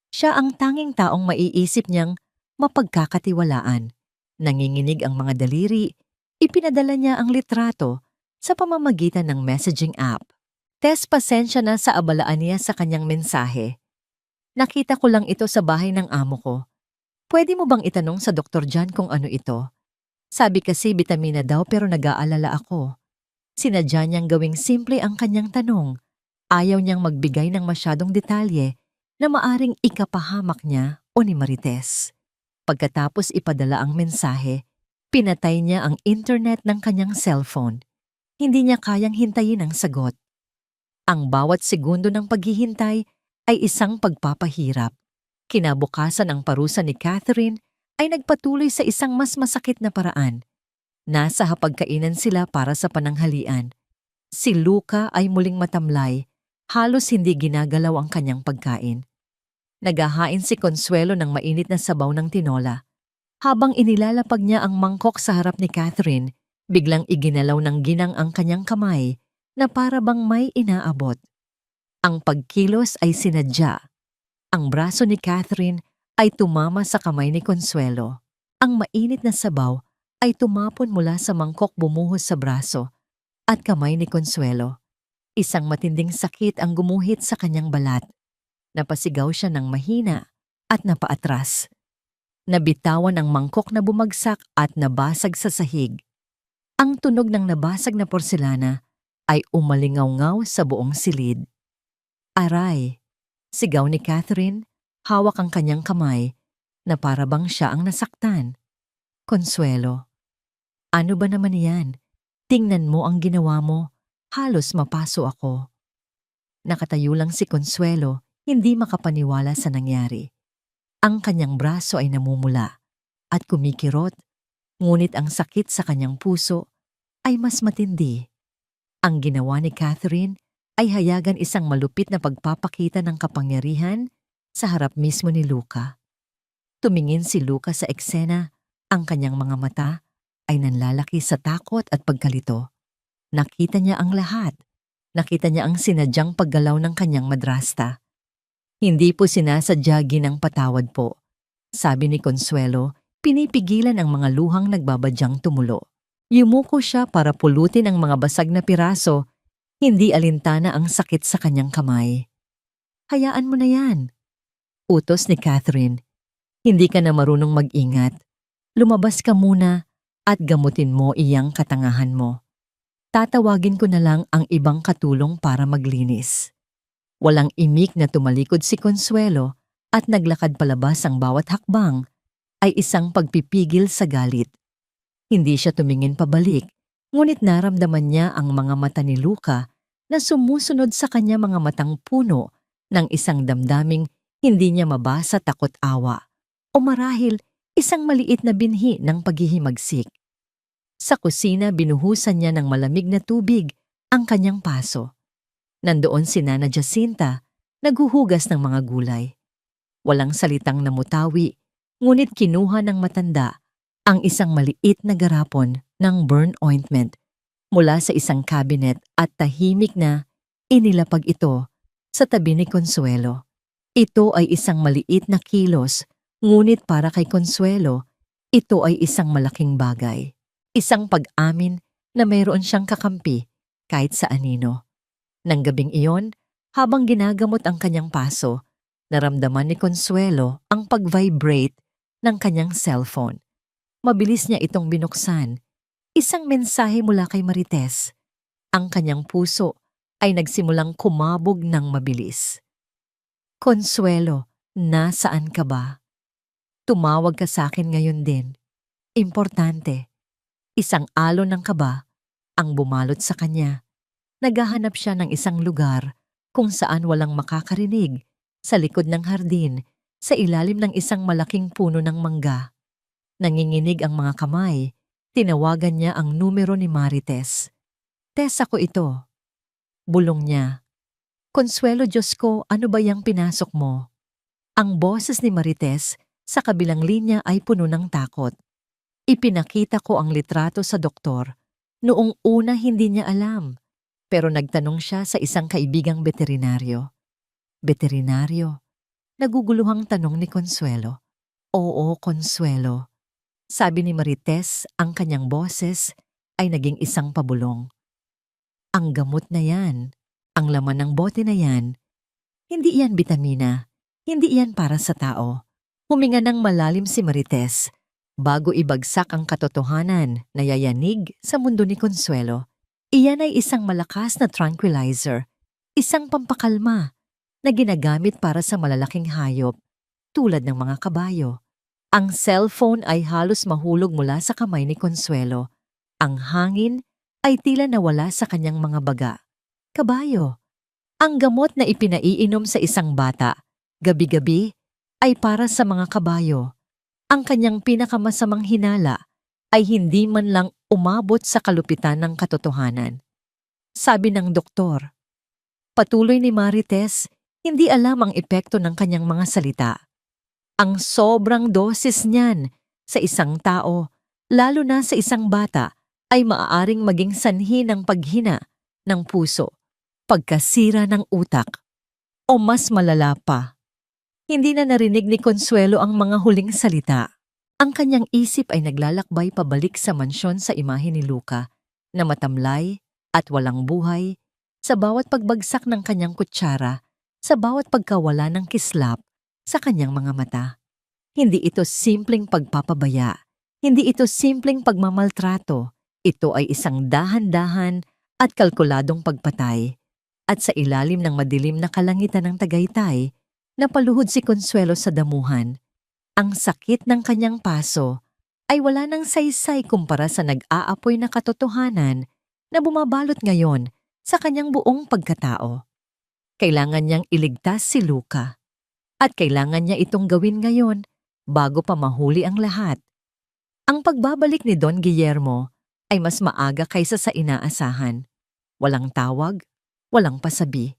Siya ang tanging taong maiisip niyang mapagkakatiwalaan. Nanginginig ang mga daliri, ipinadala niya ang litrato sa pamamagitan ng messaging app. Tess, pasensya na sa abalaan niya sa kanyang mensahe. Nakita ko lang ito sa bahay ng amo ko. Pwede mo bang itanong sa Dr. John kung ano ito? Sabi kasi bitamina daw pero nag-aalala ako. Sinadya niyang gawing simple ang kanyang tanong. Ayaw niyang magbigay ng masyadong detalye na maaring ikapahamak niya o ni Marites. Pagkatapos ipadala ang mensahe, pinatay niya ang internet ng kanyang cellphone. Hindi niya kayang hintayin ang sagot. Ang bawat segundo ng paghihintay ay isang pagpapahirap. Kinabukasan ang parusa ni Catherine ay nagpatuloy sa isang mas masakit na paraan. Nasa hapagkainan sila para sa pananghalian. Ngunit sa pagkain ay tila walang nagbabago. Ang mga mata ni Ginang ay tila laging nasa kanya. Kailangan niyang malaman kung ano ang nasa boteng iyon. Kailangan niyang ipadala ang litrato para sa panahyalian. Si Luca ay muling matamlay, halos hindi ginagalaw ang kanyang pagkain. Naghahain si Consuelo ng mainit na sabaw ng tinola. Habang inilalapag niya ang mangkok sa harap ni Catherine, biglang iginalaw ng ginang ang kanyang kamay na para bang may inaabot. Ang pagkilos ay sinadya. Ang braso ni Catherine ay tumama sa kamay ni Consuelo. Ang mainit na sabaw ay tumapon mula sa mangkok bumuhos sa braso at kamay ni Consuelo. Isang matinding sakit ang gumuhit sa kanyang balat. Napasigaw siya ng mahina at napaatras. Nabitawan ang mangkok na bumagsak at nabasag sa sahig. Ang tunog ng nabasag na porselana ay umalingaw-ngaw sa buong silid. Aray! Sigaw ni Catherine, hawak ang kanyang kamay na para bang siya ang nasaktan. Consuelo, ano ba naman yan? Tingnan mo ang ginawa mo, halos mapaso ako. Nakatayo lang si Consuelo, hindi makapaniwala sa nangyari. Ang kanyang braso ay namumula at kumikirot, ngunit ang sakit sa kanyang puso ay mas matindi. Ang ginawa ni Catherine ay hayagan isang malupit na pagpapakita ng kapangyarihan sa harap mismo ni Luca. Tumingin si Luca sa eksena, ang kanyang mga mata ay nanlalaki sa takot at pagkalito. Nakita niya ang lahat. Nakita niya ang sinadyang paggalaw ng kanyang madrasta. Hindi po sinasadya ginang patawad po. Sabi ni Consuelo, pinipigilan ang mga luhang nagbabadyang tumulo. Yumuko siya para pulutin ang mga basag na piraso, hindi alintana ang sakit sa kanyang kamay. Hayaan mo na yan. Utos ni Catherine. Hindi ka na marunong mag-ingat. Lumabas ka muna at gamutin mo iyang katangahan mo. Tatawagin ko na lang ang ibang katulong para maglinis. Walang imik na tumalikod si Consuelo at naglakad palabas ang bawat hakbang ay isang pagpipigil sa galit. Hindi siya tumingin pabalik, ngunit naramdaman niya ang mga mata ni Luca na sumusunod sa kanya mga matang puno ng isang damdaming hindi niya mabasa takot awa o marahil isang maliit na binhi ng paghihimagsik. Sa kusina binuhusan niya ng malamig na tubig ang kanyang paso. Nandoon si Nana Jacinta, naghuhugas ng mga gulay. Walang salitang namutawi, ngunit kinuha ng matanda ang isang maliit na garapon ng burn ointment mula sa isang cabinet at tahimik na inilapag ito sa tabi ni Consuelo. Ito ay isang maliit na kilos, ngunit para kay Consuelo, ito ay isang malaking bagay. Isang pag-amin na mayroon siyang kakampi kahit sa anino. Nang gabing iyon, habang ginagamot ang kanyang paso, naramdaman ni Consuelo ang pag-vibrate ng kanyang cellphone. Mabilis niya itong binuksan. Isang mensahe mula kay Marites. Ang kanyang puso ay nagsimulang kumabog ng mabilis. Consuelo, nasaan ka ba? Tumawag ka sa akin ngayon din. Importante. Isang alon ng kaba ang bumalot sa kanya. Naghahanap siya ng isang lugar kung saan walang makakarinig, sa likod ng hardin, sa ilalim ng isang malaking puno ng mangga. Nanginginig ang mga kamay, tinawagan niya ang numero ni Marites. Tess, ako ito. Bulong niya. Consuelo, Diyos ko, ano ba yang pinasok mo? Ang boses ni Marites sa kabilang linya ay puno ng takot. Ipinakita ko ang litrato sa doktor. Noong una hindi niya alam. Pero nagtanong siya sa isang kaibigang veterinaryo. Veterinaryo? Naguguluhang tanong ni Consuelo. Oo, Consuelo. Sabi ni Marites, ang kanyang boses ay naging isang pabulong. Ang gamot na yan, ang laman ng bote na yan, hindi yan bitamina, hindi yan para sa tao. Huminga ng malalim si Marites bago ibagsak ang katotohanan na yayanig sa mundo ni Consuelo. Iyan ay isang malakas na tranquilizer, isang pampakalma na ginagamit para sa malalaking hayop tulad ng mga kabayo. Ang cellphone ay halos mahulog mula sa kamay ni Consuelo. Ang hangin ay tila nawala sa kanyang mga baga. Kabayo. Ang gamot na ipinaiinom sa isang bata, gabi-gabi, ay para sa mga kabayo. Ang kanyang pinakamasamang hinala ay hindi man lang umabot sa kalupitan ng katotohanan. sabi ng doktor. Patuloy ni Marites, hindi alam ang epekto ng kanyang mga salita. Ang sobrang dosis niyan sa isang tao, lalo na sa isang bata, ay maaaring maging sanhi ng paghina ng puso, pagkasira ng utak, o mas malala pa. Hindi na narinig ni Consuelo ang mga huling salita. Ang kanyang isip ay naglalakbay pabalik sa mansyon sa imahe ni Luca na matamlay at walang buhay sa bawat pagbagsak ng kanyang kutsara, sa bawat pagkawala ng kislap sa kanyang mga mata. Hindi ito simpleng pagpapabaya, hindi ito simpleng pagmamaltrato. Ito ay isang dahan-dahan at kalkuladong pagpatay. At sa ilalim ng madilim na kalangitan ng Tagaytay, napaluhod si Consuelo sa damuhan. Ang sakit ng kanyang paso ay wala nang saysay kumpara sa nag-aapoy na katotohanan na bumabalot ngayon sa kanyang buong pagkatao. Kailangan niyang iligtas si Luca at kailangan niya itong gawin ngayon bago pa mahuli ang lahat. Ang pagbabalik ni Don Guillermo ay mas maaga kaysa sa inaasahan. Walang tawag, walang pasabi.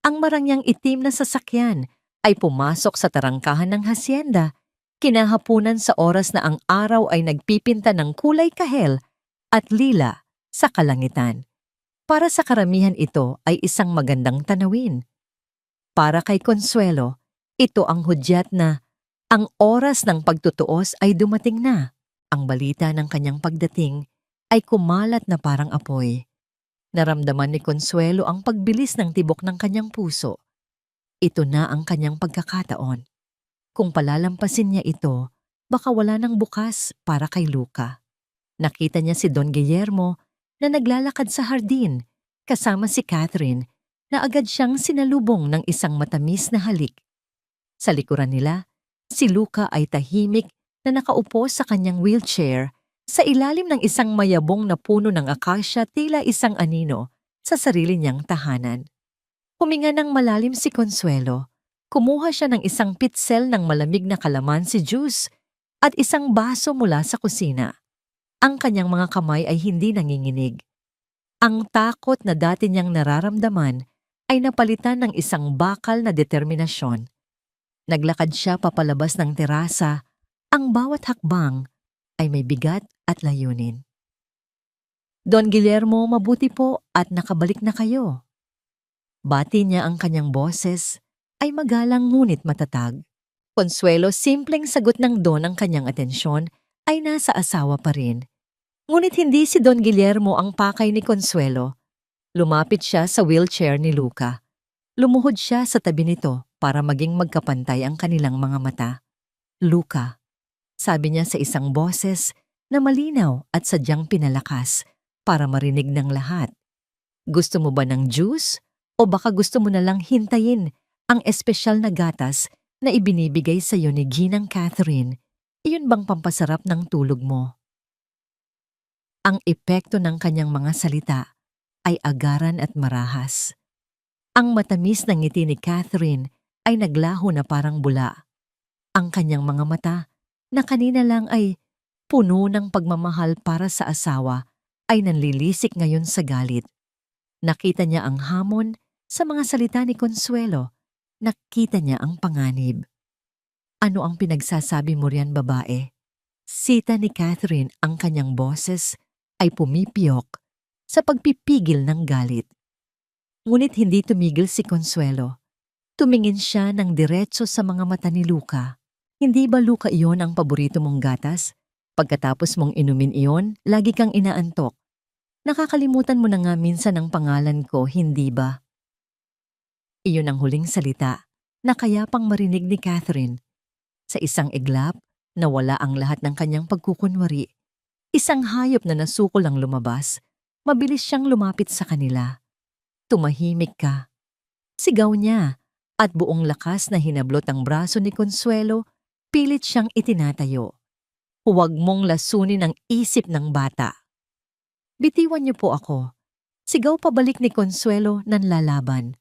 Ang marangyang itim na sasakyan ay pumasok sa tarangkahan ng hasyenda, kinahapunan sa oras na ang araw ay nagpipinta ng kulay kahel at lila sa kalangitan. Para sa karamihan ito ay isang magandang tanawin. Para kay Consuelo, ito ang hudyat na ang oras ng pagtutuos ay dumating na. Ang balita ng kanyang pagdating ay kumalat na parang apoy. Naramdaman ni Consuelo ang pagbilis ng tibok ng kanyang puso. Ito na ang kanyang pagkakataon. Kung palalampasin niya ito, baka wala nang bukas para kay Luca. Nakita niya si Don Guillermo na naglalakad sa hardin kasama si Catherine na agad siyang sinalubong ng isang matamis na halik. Sa likuran nila, si Luca ay tahimik na nakaupo sa kanyang wheelchair sa ilalim ng isang mayabong na puno ng akasya, tila isang anino sa sarili niyang tahanan. Huminga ng malalim si Consuelo. Kumuha siya ng isang pitsel ng malamig na kalamansi juice at isang baso mula sa kusina. Ang kanyang mga kamay ay hindi nanginginig. Ang takot na dati niyang nararamdaman ay napalitan ng isang bakal na determinasyon. Naglakad siya papalabas ng terasa. Ang bawat hakbang ay may bigat at layunin. Don Guillermo, mabuti po at nakabalik na kayo. Bati niya ang kanyang boses ay magalang ngunit matatag. Consuelo, simpleng sagot ng Don ang kanyang atensyon ay nasa asawa pa rin. Ngunit hindi si Don Guillermo ang pakay ni Consuelo. Lumapit siya sa wheelchair ni Luca. Lumuhod siya sa tabi nito para maging magkapantay ang kanilang mga mata. Luca, sabi niya sa isang boses na malinaw at sadyang pinalakas para marinig ng lahat. Gusto mo ba ng juice o baka gusto mo na lang hintayin ang espesyal na gatas na ibinibigay sa iyo ni Ginang Catherine? Iyon bang pampasarap ng tulog mo? Ang epekto ng kanyang mga salita ay agaran at marahas. Ang matamis na ngiti ni Catherine ay naglaho na parang bula. Ang kanyang mga mata, na kanina lang ay puno ng pagmamahal para sa asawa, ay nanlilisik ngayon sa galit. Nakita niya ang hamon sa mga salita ni Consuelo. Nakita niya ang panganib. Ano ang pinagsasabi mo riyan, babae? Sita ni Catherine, ang kanyang boses ay pumipiyok sa pagpipigil ng galit. Ngunit hindi tumigil si Consuelo. Tumingin siya ng diretso sa mga mata ni Luca. Hindi ba, Luca, iyon ang paborito mong gatas? Pagkatapos mong inumin iyon, lagi kang inaantok. Nakakalimutan mo na nga minsan ang pangalan ko, hindi ba? Iyon ang huling salita na kaya pang marinig ni Catherine. Sa isang iglap, nawala ang lahat ng kanyang pagkukunwari. Isang hayop na nasukol ang lumabas. Mabilis siyang lumapit sa kanila. Tumahimik ka. Sigaw niya, at buong lakas na hinablot ang braso ni Consuelo, pilit siyang itinatayo. Huwag mong lasunin ang isip ng bata. Bitiwan niyo po ako. Sigaw pabalik ni Consuelo ng lalaban.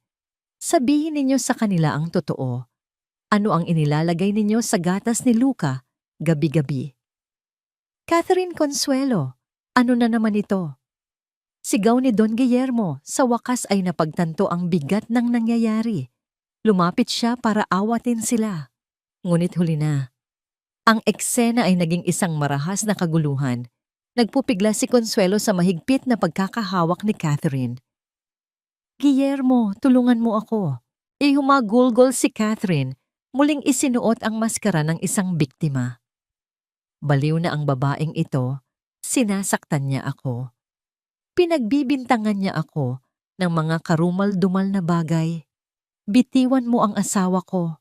Sabihin ninyo sa kanila ang totoo. Ano ang inilalagay ninyo sa gatas ni Luca gabi-gabi? Catherine, Consuelo, ano na naman ito? Sigaw ni Don Guillermo, sa wakas ay napagtanto ang bigat ng nangyayari. Lumapit siya para awatin sila. Ngunit huli na. Ang eksena ay naging isang marahas na kaguluhan. Nagpupigla si Consuelo sa mahigpit na pagkakahawak ni Catherine. Guillermo, tulungan mo ako. Ihumagulgol si Catherine, muling isinuot ang maskara ng isang biktima. Baliw na ang babaeng ito, sinasaktan niya ako. Pinagbibintangan niya ako ng mga karumal-dumal na bagay. Bitiwan mo ang asawa ko.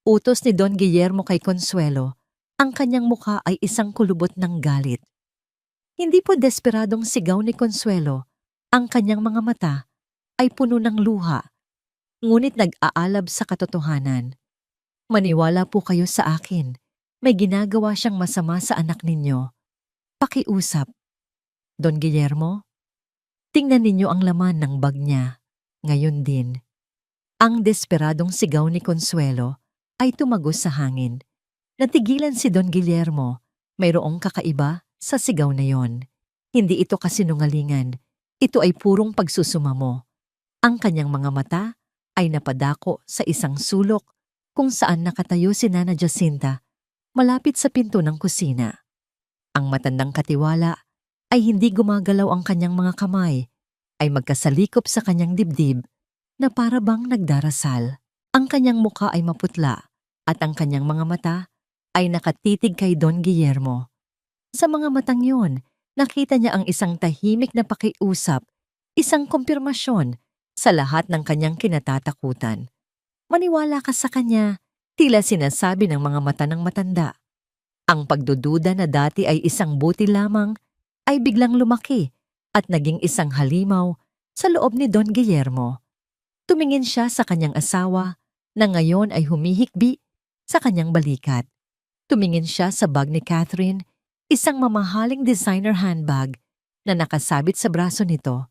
Utos ni Don Guillermo kay Consuelo, ang kanyang mukha ay isang kulubot ng galit. Hindi po desperadong sigaw ni Consuelo, ang kanyang mga mata ay puno ng luha, ngunit nag-aalab sa katotohanan. Maniwala po kayo sa akin, may ginagawa siyang masama sa anak ninyo. Pakiusap. Don Guillermo, tingnan ninyo ang laman ng bag niya. Ngayon din. Ang desperadong sigaw ni Consuelo ay tumagos sa hangin. Natigilan si Don Guillermo. Mayroong kakaiba sa sigaw na yon. Hindi ito kasinungalingan. Ito ay purong pagsusumamo. Ang kanyang mga mata ay napadako sa isang sulok kung saan nakatayo si Nana Jacinta malapit sa pinto ng kusina. Ang matandang katiwala ay hindi gumagalaw ang kanyang mga kamay, ay magkasalikop sa kanyang dibdib na para bang nagdarasal. Ang kanyang mukha ay maputla at ang kanyang mga mata ay nakatitig kay Don Guillermo. Sa mga matang yun, nakita niya ang isang tahimik na pakiusap, isang kumpirmasyon sa lahat ng kanyang kinatatakutan. Maniwala ka sa kanya, tila sinasabi ng mga mata ng matanda. Ang pagdududa na dati ay isang buti lamang ay biglang lumaki at naging isang halimaw sa loob ni Don Guillermo. Tumingin siya sa kanyang asawa na ngayon ay humihikbi sa kanyang balikat. Tumingin siya sa bag ni Catherine, isang mamahaling designer handbag na nakasabit sa braso nito.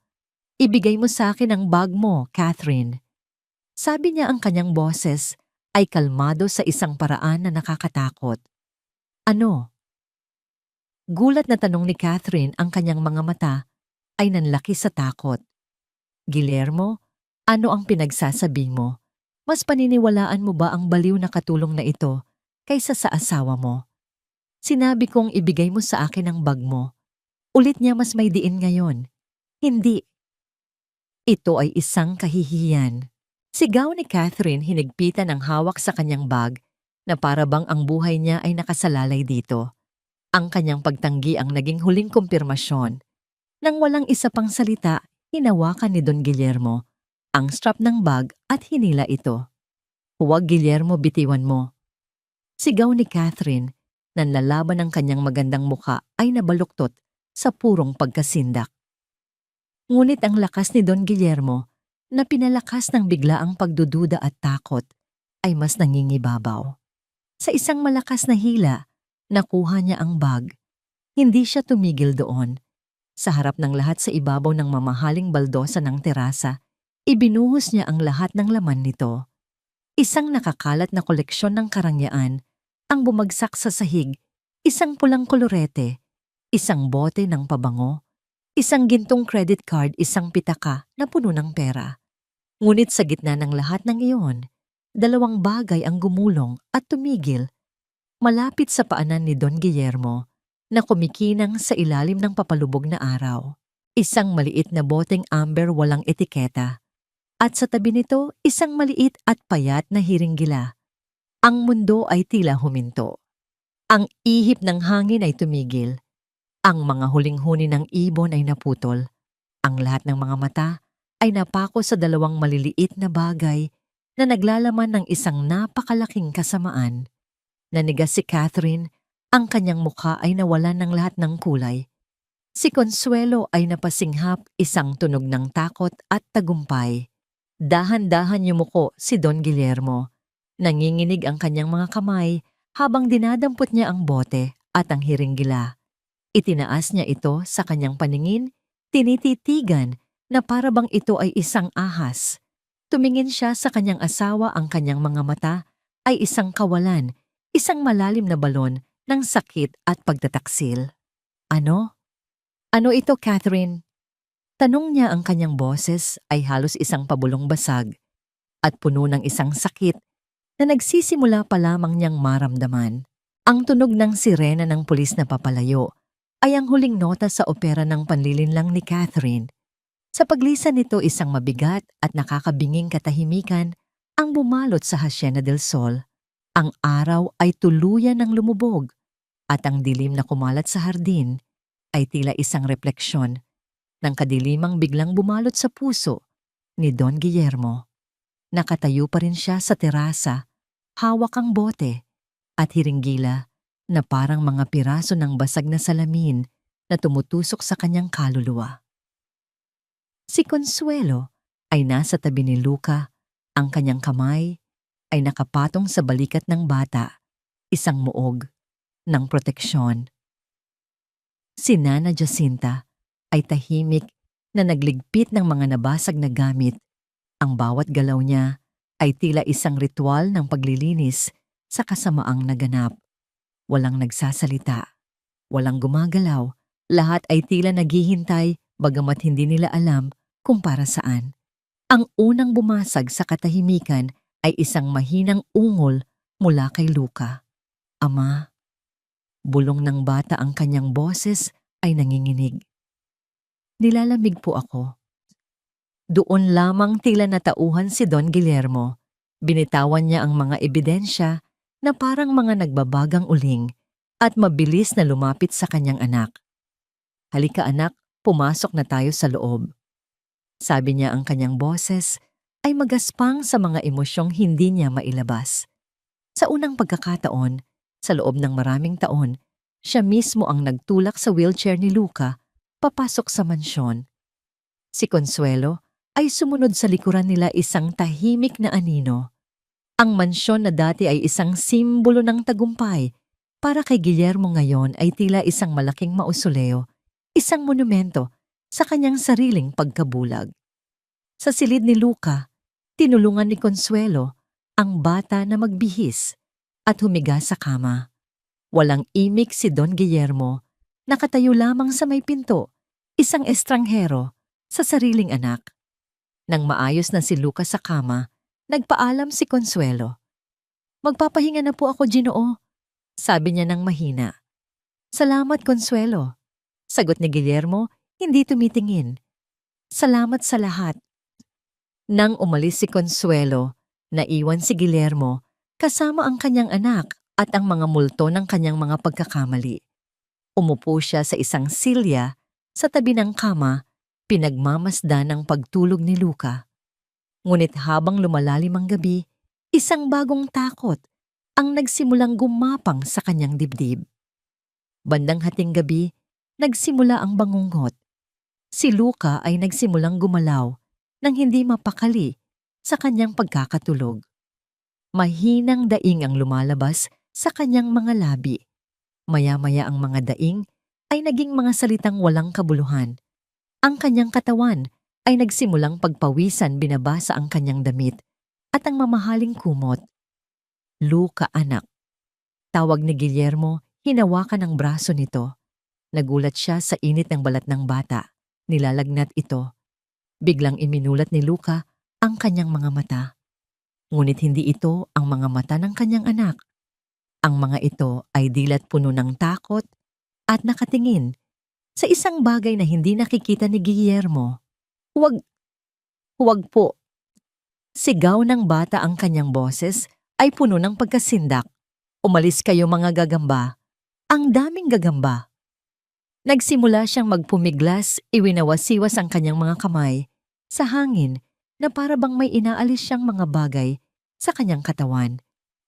Ibigay mo sa akin ang bag mo, Catherine. Sabi niya ang kanyang boses ay kalmado sa isang paraan na nakakatakot. Ano? Gulat na tanong ni Catherine, ang kanyang mga mata ay nanlaki sa takot. Guillermo, ano ang pinagsasabi mo? Mas paniniwalaan mo ba ang baliw na katulong na ito kaysa sa asawa mo? Sinabi kong ibigay mo sa akin ang bag mo. Ulit niya mas may diin ngayon. Hindi. Ito ay isang kahihiyan. Sigaw ni Catherine, hinigpitan ang hawak sa kanyang bag na para bang ang buhay niya ay nakasalalay dito. Ang kanyang pagtanggi ang naging huling kumpirmasyon. Nang walang isa pang salita, hinawakan ni Don Guillermo ang strap ng bag at hinila ito. Huwag, Guillermo, bitiwan mo. Sigaw ni Catherine, nanlalaban ang kanyang magandang mukha ay nabaluktot sa purong pagkasindak. Ngunit ang lakas ni Don Guillermo na pinalakas ng biglaang pagdududa at takot ay mas nangingibabaw. Sa isang malakas na hila, nakuha niya ang bag. Hindi siya tumigil doon. Sa harap ng lahat sa ibabaw ng mamahaling baldosa ng terasa, ibinuhos niya ang lahat ng laman nito. Isang nakakalat na koleksyon ng karangyaan ang bumagsak sa sahig, isang pulang kolorete, isang bote ng pabango, isang gintong credit card, isang pitaka na puno ng pera. Ngunit sa gitna ng lahat ng iyon, dalawang bagay ang gumulong at tumigil, malapit sa paanan ni Don Guillermo na kumikinang sa ilalim ng papalubog na araw. Isang maliit na boteng amber walang etiketa. At sa tabi nito, isang maliit at payat na hiringgila. Ang mundo ay tila huminto. Ang ihip ng hangin ay tumigil. Ang mga huling-huni ng ibon ay naputol. Ang lahat ng mga mata ay napako sa dalawang maliliit na bagay na naglalaman ng isang napakalaking kasamaan. Nanigas si Catherine, ang kanyang mukha ay nawalan ng lahat ng kulay. Si Consuelo ay napasinghap, isang tunog ng takot at tagumpay. Dahan-dahan yumuko si Don Guillermo. Nanginginig ang kanyang mga kamay habang dinadampot niya ang bote at ang hiringgila. Itinaas niya ito sa kanyang paningin, tinititigan na para bang ito ay isang ahas. Tumingin siya sa kanyang asawa, ang kanyang mga mata ay isang kawalan, isang malalim na balon ng sakit at pagtataksil. Ano? Ano ito, Catherine? Tanong niya ang kanyang boses ay halos isang pabulong basag at puno ng isang sakit na nagsisimula pa lamang niyang maramdaman. Ang tunog ng sirena ng pulis na papalayo ay ang huling nota sa opera ng panlilinlang ni Catherine. Sa paglisan nito isang mabigat at nakakabinging katahimikan ang bumalot sa Hacienda del Sol. Ang araw ay tuluyan ng lumubog at ang dilim na kumalat sa hardin ay tila isang refleksyon ng kadilimang biglang bumalot sa puso ni Don Guillermo. Nakatayo pa rin siya sa terasa, hawak ang bote at hiringgila na parang mga piraso ng basag na salamin na tumutusok sa kanyang kaluluwa. Si Consuelo ay nasa tabi ni Luca, ang kanyang kamay ay nakapatong sa balikat ng bata, isang muog ng proteksyon. Si Nana Jacinta ay tahimik na nagligpit ng mga nabasag na gamit. Ang bawat galaw niya ay tila isang ritual ng paglilinis sa kasamaang naganap. Walang nagsasalita, walang gumagalaw, lahat ay tila naghihintay bagamat hindi nila alam kung para saan. Ang unang bumasag sa katahimikan ay isang mahinang ungol mula kay Luca. Ama, bulong ng bata ang kanyang boses ay nanginginig. Nilalamig po ako. Doon lamang tila natauhan si Don Guillermo. Binitawan niya ang mga ebidensya na parang mga nagbabagang uling at mabilis na lumapit sa kanyang anak. Halika anak, pumasok na tayo sa loob. Sabi niya ang kanyang boses ay magaspang sa mga emosyong hindi niya mailabas. Sa unang pagkakataon, sa loob ng maraming taon, siya mismo ang nagtulak sa wheelchair ni Luca papasok sa mansyon. Si Consuelo ay sumunod sa likuran nila isang tahimik na anino. Ang mansyon na dati ay isang simbolo ng tagumpay, para kay Guillermo ngayon ay tila isang malaking mausoleo, isang monumento sa kanyang sariling pagkabulag. Sa silid ni Luca, tinulungan ni Consuelo ang bata na magbihis at humiga sa kama. Walang imik si Don Guillermo, nakatayo lamang sa may pinto, isang estranghero sa sariling anak. Nang maayos na si Luca sa kama, nagpaalam si Consuelo. Magpapahinga na po ako, Ginoo, sabi niya ng mahina. Salamat, Consuelo, sagot ni Guillermo, hindi tumitingin. Salamat sa lahat. Nang umalis si Consuelo, naiwan si Guillermo kasama ang kanyang anak at ang mga multo ng kanyang mga pagkakamali. Umupo siya sa isang silya sa tabi ng kama, pinagmamasdan ang pagtulog ni Luca. Ngunit habang lumalalim ang gabi, isang bagong takot ang nagsimulang gumapang sa kanyang dibdib. Bandang hating gabi, nagsimula ang bangungot. Si Luca ay nagsimulang gumalaw nang hindi mapakali sa kanyang pagkakatulog. Mahinang daing ang lumalabas sa kanyang mga labi. Maya-maya ang mga daing ay naging mga salitang walang kabuluhan. Ang kanyang katawan ay nagsimulang pagpawisan, binabasa ang kanyang damit at ang mamahaling kumot. Luca anak. Tawag ni Guillermo, hinawakan ang braso nito. Nagulat siya sa init ng balat ng bata. Nilalagnat ito. Biglang iminulat ni Luca ang kanyang mga mata. Ngunit hindi ito ang mga mata ng kanyang anak. Ang mga ito ay dilat puno ng takot at nakatingin sa isang bagay na hindi nakikita ni Guillermo. Huwag po. Sigaw ng bata, ang kanyang boses ay puno ng pagkasindak. Umalis kayo mga gagamba. Ang daming gagamba. Nagsimula siyang magpumiglas, iwinawasiwas ang kanyang mga kamay sa hangin na para bang may inaalis siyang mga bagay sa kanyang katawan.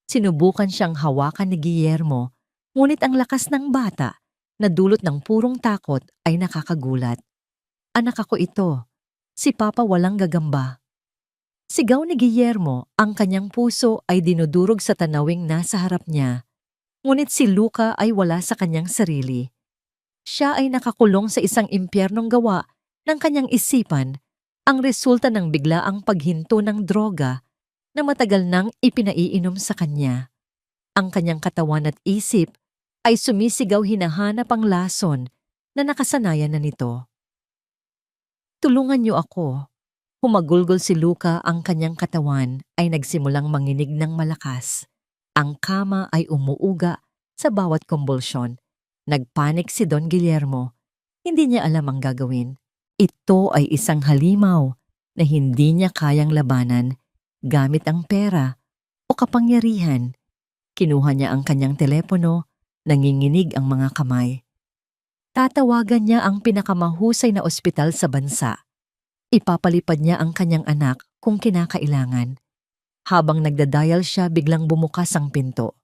Sinubukan siyang hawakan ni Guillermo, ngunit ang lakas ng bata na dulot ng purong takot ay nakakagulat. Anak ako ito. Si Papa walang gagamba. Sigaw ni Guillermo, ang kanyang puso ay dinudurog sa tanawing nasa harap niya. Ngunit si Luca ay wala sa kanyang sarili. Siya ay nakakulong sa isang impyernong gawa ng kanyang isipan, ang resulta ng biglaang paghinto ng droga na matagal nang ipinaiinom sa kanya. Ang kanyang katawan at isip ay sumisigaw, hinahanap ang lason na nakasanayan na nito. Tulungan niyo ako. Humagulgol si Luca, ang kanyang katawan ay nagsimulang manginig ng malakas. Ang kama ay umuuga sa bawat kumbulsyon. Nagpanik si Don Guillermo. Hindi niya alam ang gagawin. Ito ay isang halimaw na hindi niya kayang labanan gamit ang pera o kapangyarihan. Kinuha niya ang kanyang telepono, nanginginig ang mga kamay. Tatawagan niya ang pinakamahusay na ospital sa bansa. Ipapalipad niya ang kanyang anak kung kinakailangan. Habang nagdadial siya, biglang bumukas ang pinto.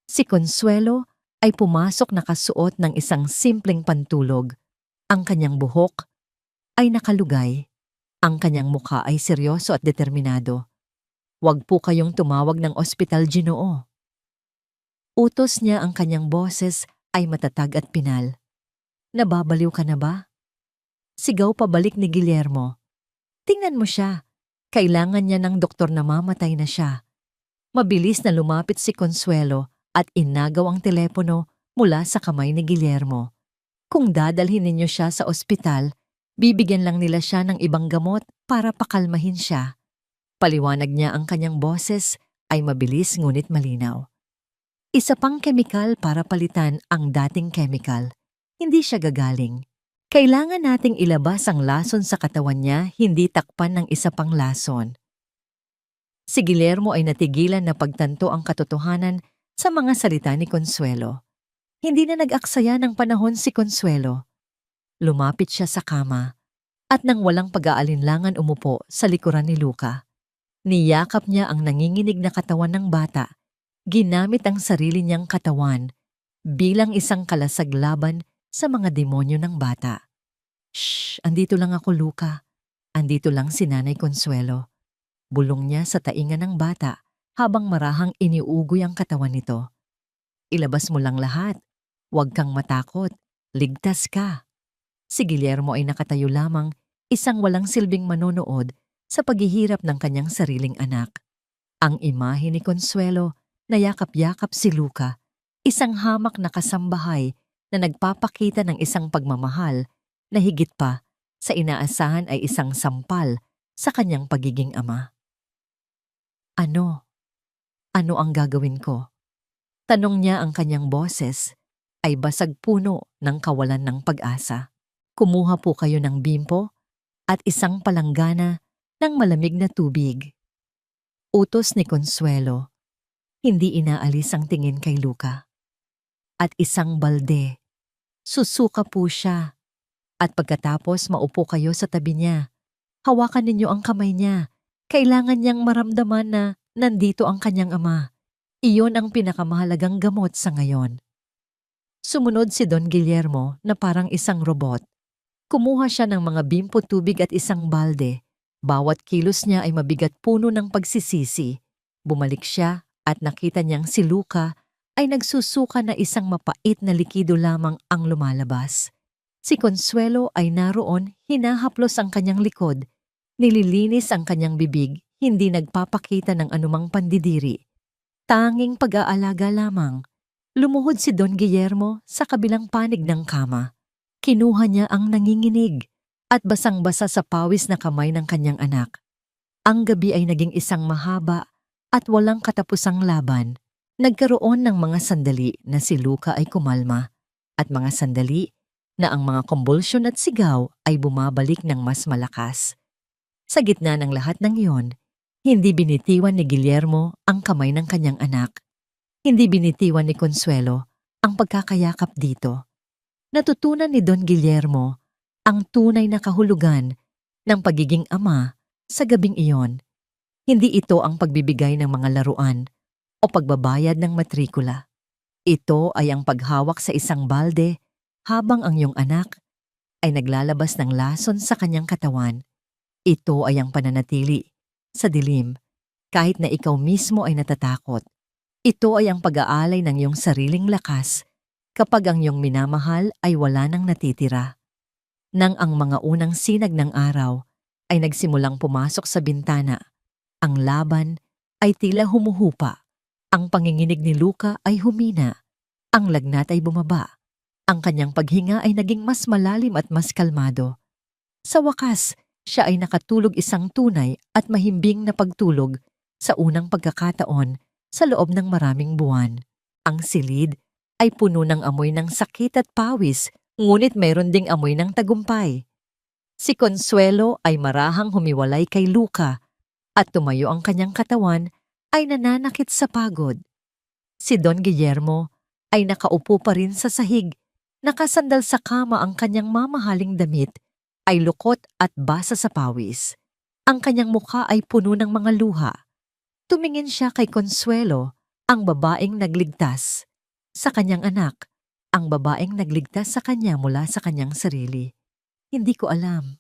Si Consuelo ay pumasok nakasuot ng isang simpleng pantulog. Ang kanyang buhok ay nakalugay. Ang kanyang mukha ay seryoso at determinado. "Huwag po kayong tumawag ng ospital, Ginoo." Utos niya, ang kanyang boses ay matatag at pinal. "Nababaliw ka na ba?" Sigaw pabalik ni Guillermo. "Tingnan mo siya. Kailangan niya ng doktor na mamatay na siya." Mabilis na lumapit si Consuelo at inagaw ang telepono mula sa kamay ni Guillermo. "Kung dadalhin ninyo siya sa ospital, bibigyan lang nila siya ng ibang gamot para pakalmahin siya." Paliwanag niya, ang kanyang boses ay mabilis ngunit malinaw. Isa pang kemikal para palitan ang dating kemikal. Hindi siya gagaling. Kailangan nating ilabas ang lason sa katawan niya, hindi takpan ng isa pang lason. Si Guillermo ay natigilan na pagtanto ang katotohanan sa mga salita ni Consuelo. Hindi na nag-aksaya ng panahon si Consuelo. Lumapit siya sa kama at nang walang pag-aalinlangan umupo sa likuran ni Luca. Niyakap niya ang nanginginig na katawan ng bata, ginamit ang sarili niyang katawan bilang isang kalasag laban sa mga demonyo ng bata. "Shh! Andito lang ako, Luca. Andito lang si Nanay Consuelo." Bulong niya sa tainga ng bata habang marahang iniugoy ang katawan nito. "Ilabas mo lang lahat. Huwag kang matakot. Ligtas ka." Si Guillermo ay nakatayo lamang, isang walang silbing manonood sa paghihirap ng kanyang sariling anak. Ang imahe ni Consuelo na yakap-yakap si Luca, isang hamak na kasambahay na nagpapakita ng isang pagmamahal na higit pa sa inaasahan ay isang sampal sa kanyang pagiging ama. Ano? Ano ang gagawin ko?" Tanong niya, ang kanyang boses ay basag puno ng kawalan ng pag-asa. "Kumuha po kayo ng bimpo at isang palanggana ng malamig na tubig." Utos ni Consuelo. Hindi inaalis ang tingin kay Luca. "At isang balde." Susuka po siya. "At pagkatapos maupo kayo sa tabi niya. Hawakan ninyo ang kamay niya. Kailangan niyang maramdaman na nandito ang kanyang ama. Iyon ang pinakamahalagang gamot sa ngayon." Sumunod si Don Guillermo na parang isang robot. Kumuha siya ng mga bimpo, tubig at isang balde. Bawat kilos niya ay mabigat puno ng pagsisisi. Bumalik siya at nakita niyang si Luca ay nagsusuka na isang mapait na likido lamang ang lumalabas. Si Consuelo ay naroon, hinahaplos ang kanyang likod. Nililinis ang kanyang bibig, hindi nagpapakita ng anumang pandidiri. Tanging pag-aalaga lamang. Lumuhod si Don Guillermo sa kabilang panig ng kama. Kinuha niya ang nanginginig at basang-basa sa pawis na kamay ng kanyang anak. Ang gabi ay naging isang mahaba at walang katapusang laban. Nagkaroon ng mga sandali na si Luca ay kumalma at mga sandali na ang mga kumbulsyon at sigaw ay bumabalik ng mas malakas. Sa gitna ng lahat ng iyon, hindi binitiwan ni Guillermo ang kamay ng kanyang anak. Hindi binitiwan ni Consuelo ang pagkakayakap dito. Natutunan ni Don Guillermo ang tunay na kahulugan ng pagiging ama sa gabing iyon. Hindi ito ang pagbibigay ng mga laruan o pagbabayad ng matrikula. Ito ay ang paghawak sa isang balde habang ang iyong anak ay naglalabas ng lason sa kanyang katawan. Ito ay ang pananatili sa dilim kahit na ikaw mismo ay natatakot. Ito ay ang pag-aalay ng iyong sariling lakas kapag ang iyong minamahal ay wala nang natitira. Nang ang mga unang sinag ng araw ay nagsimulang pumasok sa bintana, ang laban ay tila humuhupa. Ang panginginig ni Luca ay humina. Ang lagnat ay bumaba. Ang kanyang paghinga ay naging mas malalim at mas kalmado. Sa wakas, siya ay nakatulog isang tunay at mahimbing na pagtulog sa unang pagkakataon sa loob ng maraming buwan. Ang silid ay puno ng amoy ng sakit at pawis, ngunit mayroon ding amoy ng tagumpay. Si Consuelo ay marahang humiwalay kay Luca at tumayo ang kanyang katawan ay nananakit sa pagod. Si Don Guillermo ay nakaupo pa rin sa sahig, nakasandal sa kama, ang kanyang mamahaling damit ay lukot at basa sa pawis. Ang kanyang mukha ay puno ng mga luha. Tumingin siya kay Consuelo, ang babaeng nagligtas sa kanyang anak, ang babaeng nagligtas sa kanya mula sa kanyang sarili. Hindi ko alam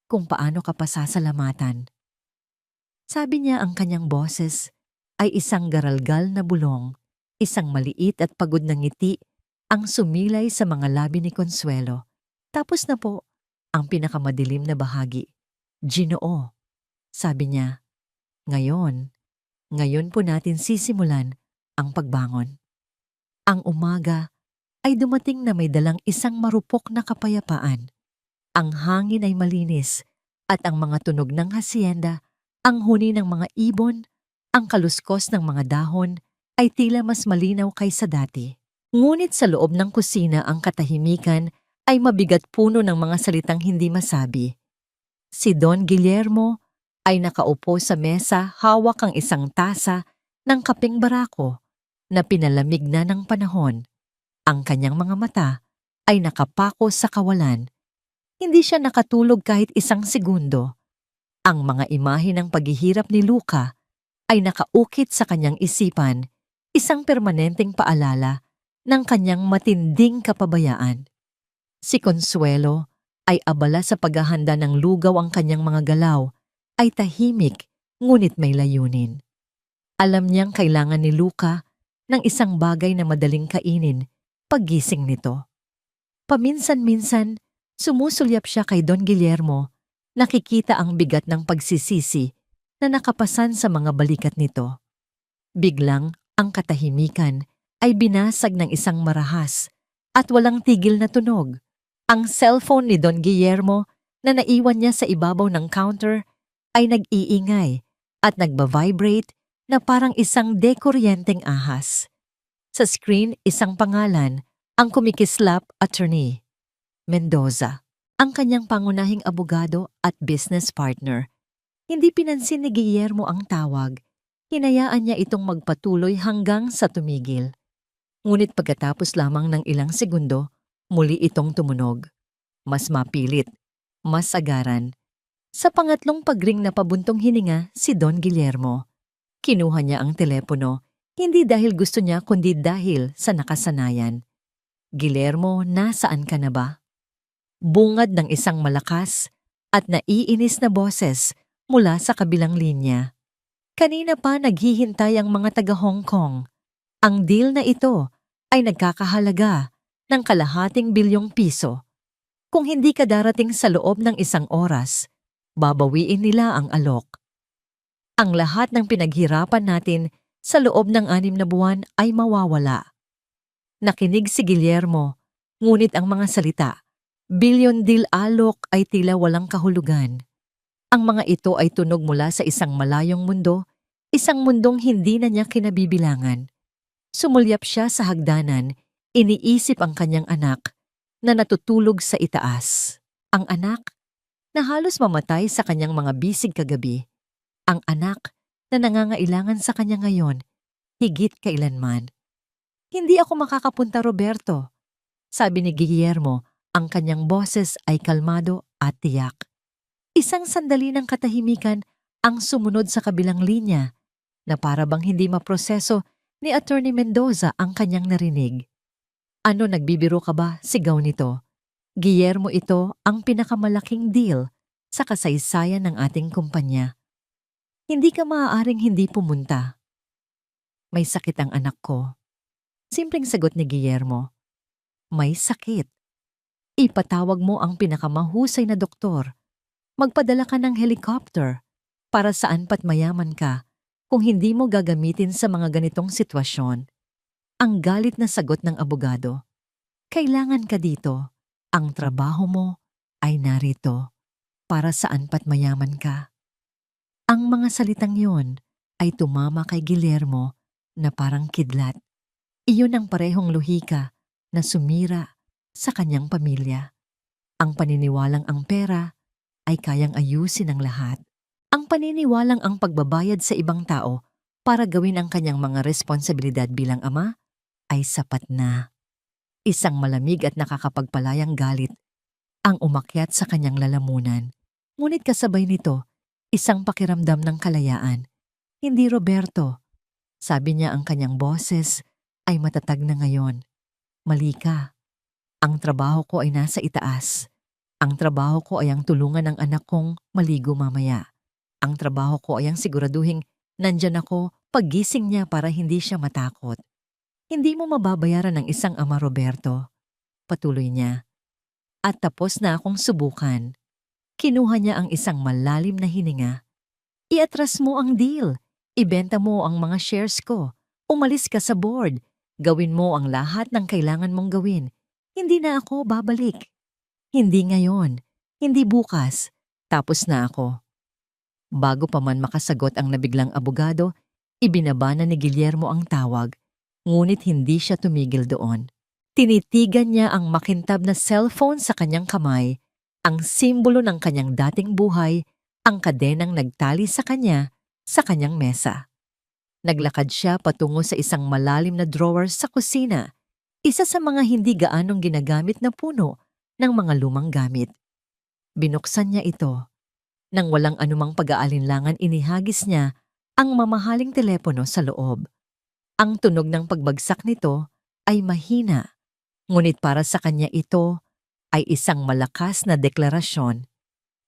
kung paano ka pasasalamatan. Sabi niya, ang kanyang boses ay isang garalgal na bulong, isang maliit at pagod na ngiti ang sumilay sa mga labi ni Consuelo. Tapos na po ang pinakamadilim na bahagi. Ginoo, sabi niya, ngayon po natin sisimulan ang pagbangon. Ang umaga ay dumating na may dalang isang marupok na kapayapaan. Ang hangin ay malinis at ang mga tunog ng hasyenda, ang huni ng mga ibon, ang kaluskos ng mga dahon ay tila mas malinaw kaysa dati. Ngunit sa loob ng kusina ang katahimikan ay mabigat puno ng mga salitang hindi masabi. Si Don Guillermo ay nakaupo sa mesa, hawak ang isang tasa ng kapeng barako na pinalamig na ng panahon. Ang kanyang mga mata ay nakapako sa kawalan. Hindi siya nakatulog kahit isang segundo. Ang mga imahe ng paghihirap ni Luca ay nakaukit sa kanyang isipan, isang permanenteng paalala ng kanyang matinding kapabayaan. Si Consuelo ay abala sa paghahanda ng lugaw, ang kanyang mga galaw ay tahimik ngunit may layunin. Alam niyang kailangan ni Luca ng isang bagay na madaling kainin paggising nito. Paminsan-minsan, sumusulyap siya kay Don Guillermo, nakikita ang bigat ng pagsisisi na nakapasan sa mga balikat nito. Biglang, ang katahimikan ay binasag ng isang marahas at walang tigil na tunog. Ang cellphone ni Don Guillermo na naiwan niya sa ibabaw ng counter ay nag-iingay at nagba-vibrate na parang isang dekuryenteng ahas. Sa screen, isang pangalan, ang kumikislap, Attorney Mendoza, ang kanyang pangunahing abogado at business partner. Hindi pinansin ni Guillermo ang tawag. Hinayaan niya itong magpatuloy hanggang sa tumigil. Ngunit pagkatapos lamang ng ilang segundo, muli itong tumunog. Mas mapilit, mas agaran. Sa pangatlong pagring na pabuntong hininga si Don Guillermo. Kinuha niya ang telepono, hindi dahil gusto niya kundi dahil sa nakasanayan. Guillermo, nasaan ka na ba? Bungad ng isang malakas at naiinis na boses mula sa kabilang linya. Kanina pa naghihintay ang mga taga Hong Kong. Ang deal na ito ay nagkakahalaga ng ₱250 billion. Kung hindi ka darating sa loob ng 1 oras, babawiin nila ang alok. Ang lahat ng pinaghirapan natin sa loob ng 6 na buwan ay mawawala. Nakinig si Guillermo, ngunit ang mga salita, billion deal alok ay tila walang kahulugan. Ang mga ito ay tunog mula sa isang malayong mundo, isang mundong hindi na niya kinabibilangan. Sumulyap siya sa hagdanan, iniisip ang kanyang anak na natutulog sa itaas. Ang anak na halos mamatay sa kanyang mga bisig kagabi. Ang anak na nangangailangan sa kanya ngayon, higit kailanman. Hindi ako makakapunta, Roberto. Sabi ni Guillermo, ang kanyang boses ay kalmado at tiyak. Isang sandali ng katahimikan ang sumunod sa kabilang linya na para bang hindi maproseso ni Attorney Mendoza ang kanyang narinig. Ano, nagbibiro ka ba? Sigaw nito. Guillermo, ito ang pinakamalaking deal sa kasaysayan ng ating kumpanya. Hindi ka maaaring hindi pumunta. May sakit ang anak ko. Simpleng sagot ni Guillermo. May sakit. Ipatawag mo ang pinakamahusay na doktor. Magpadala ka ng helicopter. Para saan pat mayaman ka kung hindi mo gagamitin sa mga ganitong sitwasyon. Ang galit na sagot ng abogado. Kailangan ka dito. Ang trabaho mo ay narito para saan pat mayaman ka. Ang mga salitang yon ay tumama kay Guillermo na parang kidlat. Iyon ang parehong lohika na sumira sa kanyang pamilya. Ang paniniwalang ang pera ay kayang ayusin ang lahat. Ang paniniwalang ang pagbabayad sa ibang tao para gawin ang kanyang mga responsibilidad bilang ama ay sapat na. Isang malamig at nakakapagpalayang galit ang umakyat sa kanyang lalamunan. Ngunit kasabay nito, isang pakiramdam ng kalayaan. Hindi Roberto. Sabi niya ang kanyang boses ay matatag na ngayon. Mali ka. Ang trabaho ko ay nasa itaas. Ang trabaho ko ay ang tulungan ng anak kong maligo mamaya. Ang trabaho ko ay ang siguraduhing nandyan ako paggising niya para hindi siya matakot. Hindi mo mababayaran ng isang ama, Roberto. Patuloy niya. At tapos na akong subukan. Kinuha niya ang isang malalim na hininga. Iatras mo ang deal. Ibenta mo ang mga shares ko. Umalis ka sa board. Gawin mo ang lahat ng kailangan mong gawin. Hindi na ako babalik. Hindi ngayon. Hindi bukas. Tapos na ako. Bago pa man makasagot ang nabiglang abogado, ibinaba na ni Guillermo ang tawag. Ngunit hindi siya tumigil doon. Tinitigan niya ang makintab na cellphone sa kanyang kamay, ang simbolo ng kanyang dating buhay, ang kadenang nagtali sa kanyang mesa. Naglakad siya patungo sa isang malalim na drawer sa kusina, isa sa mga hindi gaanong ginagamit na puno ng mga lumang gamit. Binuksan niya ito. Nang walang anumang pag-aalinlangan, inihagis niya ang mamahaling telepono sa loob. Ang tunog ng pagbagsak nito ay mahina, ngunit para sa kanya ito ay isang malakas na deklarasyon.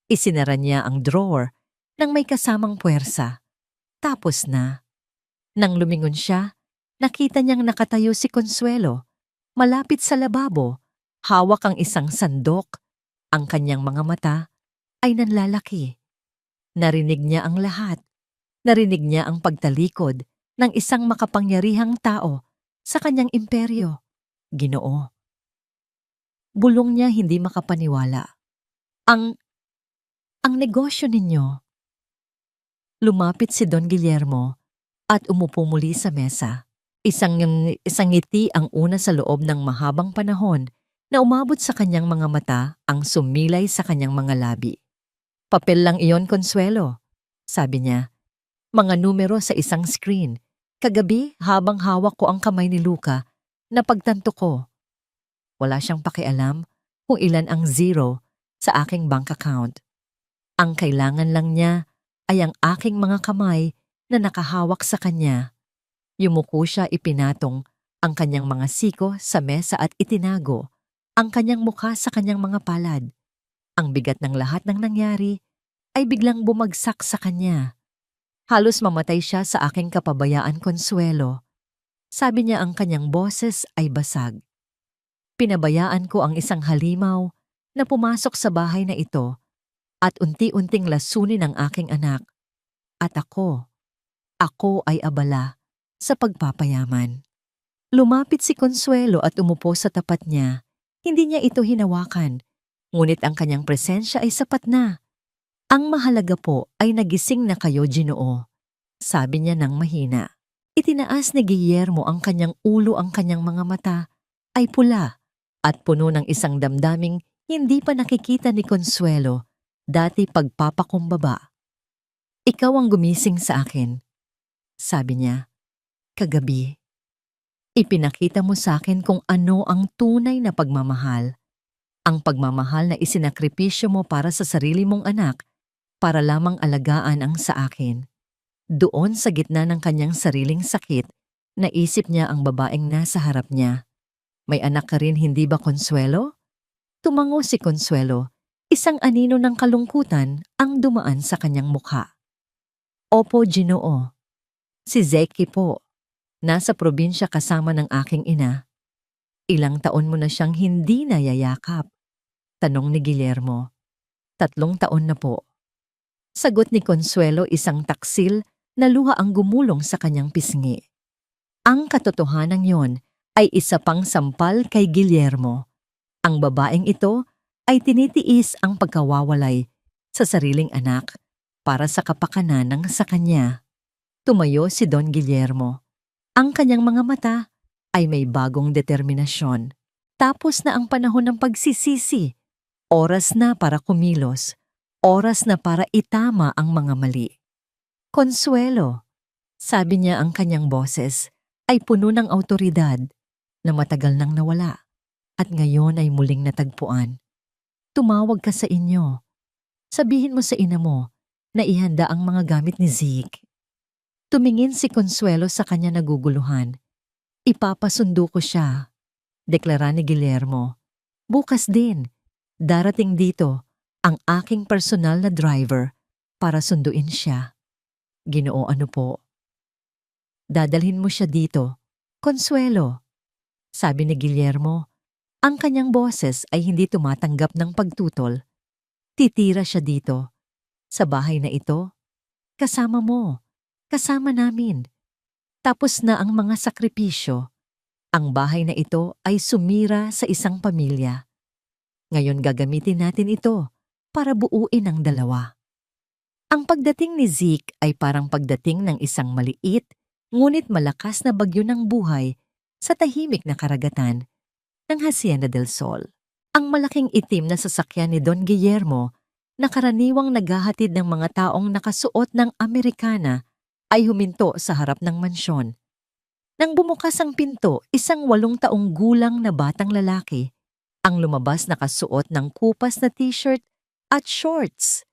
Isinara niya ang drawer nang may kasamang puwersa. Tapos na. Nang lumingon siya, nakita niyang nakatayo si Consuelo, malapit sa lababo, hawak ang isang sandok. Ang kanyang mga mata ay nanlalaki. Narinig niya ang lahat. Narinig niya ang pagtalikod ng isang makapangyarihang tao sa kanyang imperyo. Ginoo. Bulong niya hindi makapaniwala. Ang negosyo ninyo. Lumapit si Don Guillermo at umupo muli sa mesa. Isang ngiti ang una sa loob ng mahabang panahon na umabot sa kanyang mga mata, ang sumilay sa kanyang mga labi. Papel lang iyon, Consuelo, sabi niya. Mga numero sa isang screen. Kagabi, habang hawak ko ang kamay ni Luca, napagtanto ko. Wala siyang pakialam kung ilan ang zero sa aking bank account. Ang kailangan lang niya ay ang aking mga kamay na nakahawak sa kanya. Yumuko siya, ipinatong ang kanyang mga siko sa mesa at itinago ang kanyang mukha sa kanyang mga palad. Ang bigat ng lahat ng nangyari ay biglang bumagsak sa kanya. Halos mamatay siya sa aking kapabayaan, Consuelo. Sabi niya, ang kanyang boses ay basag. Pinabayaan ko ang isang halimaw na pumasok sa bahay na ito at unti-unting lasunin ang aking anak. At ako ay abala sa pagpapayaman. Lumapit si Consuelo at umupo sa tapat niya. Hindi niya ito hinawakan, ngunit ang kanyang presensya ay sapat na. Ang mahalaga po ay nagising na kayo, Ginoo, sabi niya ng mahina. Itinaas ni Guillermo ang kanyang ulo, ang kanyang mga mata ay pula at puno ng isang damdaming hindi pa nakikita ni Consuelo, dati pagpapakumbaba. Ikaw ang gumising sa akin, sabi niya. Kagabi, ipinakita mo sa akin kung ano ang tunay na pagmamahal. Ang pagmamahal na isinakripisyo mo para sa sarili mong anak para lamang alagaan ang sa akin. Doon sa gitna ng kanyang sariling sakit, naisip niya ang babaeng nasa harap niya. May anak ka rin, hindi ba, Consuelo? Tumango si Consuelo, isang anino ng kalungkutan ang dumaan sa kanyang mukha. Opo, Ginoo. Si Zeki po. Nasa probinsya kasama ng aking ina. Ilang taon mo na siyang hindi nayayakap? Tanong ni Guillermo. 3 taon na po. Sagot ni Consuelo, isang taksil na luha ang gumulong sa kanyang pisngi. Ang katotohanan yon ay isa pang sampal kay Guillermo. Ang babaeng ito ay tinitiis ang pagkawawalay sa sariling anak para sa kapakanan ng sa kanya. Tumayo si Don Guillermo. Ang kanyang mga mata ay may bagong determinasyon. Tapos na ang panahon ng pagsisisi. Oras na para kumilos. Oras na para itama ang mga mali. Consuelo, sabi niya, ang kanyang boses ay puno ng awtoridad na matagal nang nawala at ngayon ay muling natagpuan. Tumawag ka sa inyo. Sabihin mo sa ina mo na ihanda ang mga gamit ni Zeke. Tumingin si Consuelo sa kanya naguguluhan. Ipapasundo ko siya, deklara ni Guillermo. Bukas din, darating dito ang aking personal na driver para sunduin siya. Ginoo, ano po? Dadalhin mo siya dito, Consuelo, sabi ni Guillermo. Ang kanyang boses ay hindi tumatanggap ng pagtutol. Titira siya dito, sa bahay na ito. Kasama mo, kasama namin. Tapos na ang mga sakripisyo. Ang bahay na ito ay sumira sa isang pamilya. Ngayon gagamitin natin ito para buuin ang dalawa. Ang pagdating ni Zeke ay parang pagdating ng isang maliit, ngunit malakas na bagyo ng buhay sa tahimik na karagatan ng Hacienda del Sol. Ang malaking itim na sasakyan ni Don Guillermo na karaniwang naghahatid ng mga taong nakasuot ng Amerikana ay huminto sa harap ng mansyon. Nang bumukas ang pinto, isang 8 taong gulang na batang lalaki ang lumabas nakasuot ng kupas na t-shirt at shorts.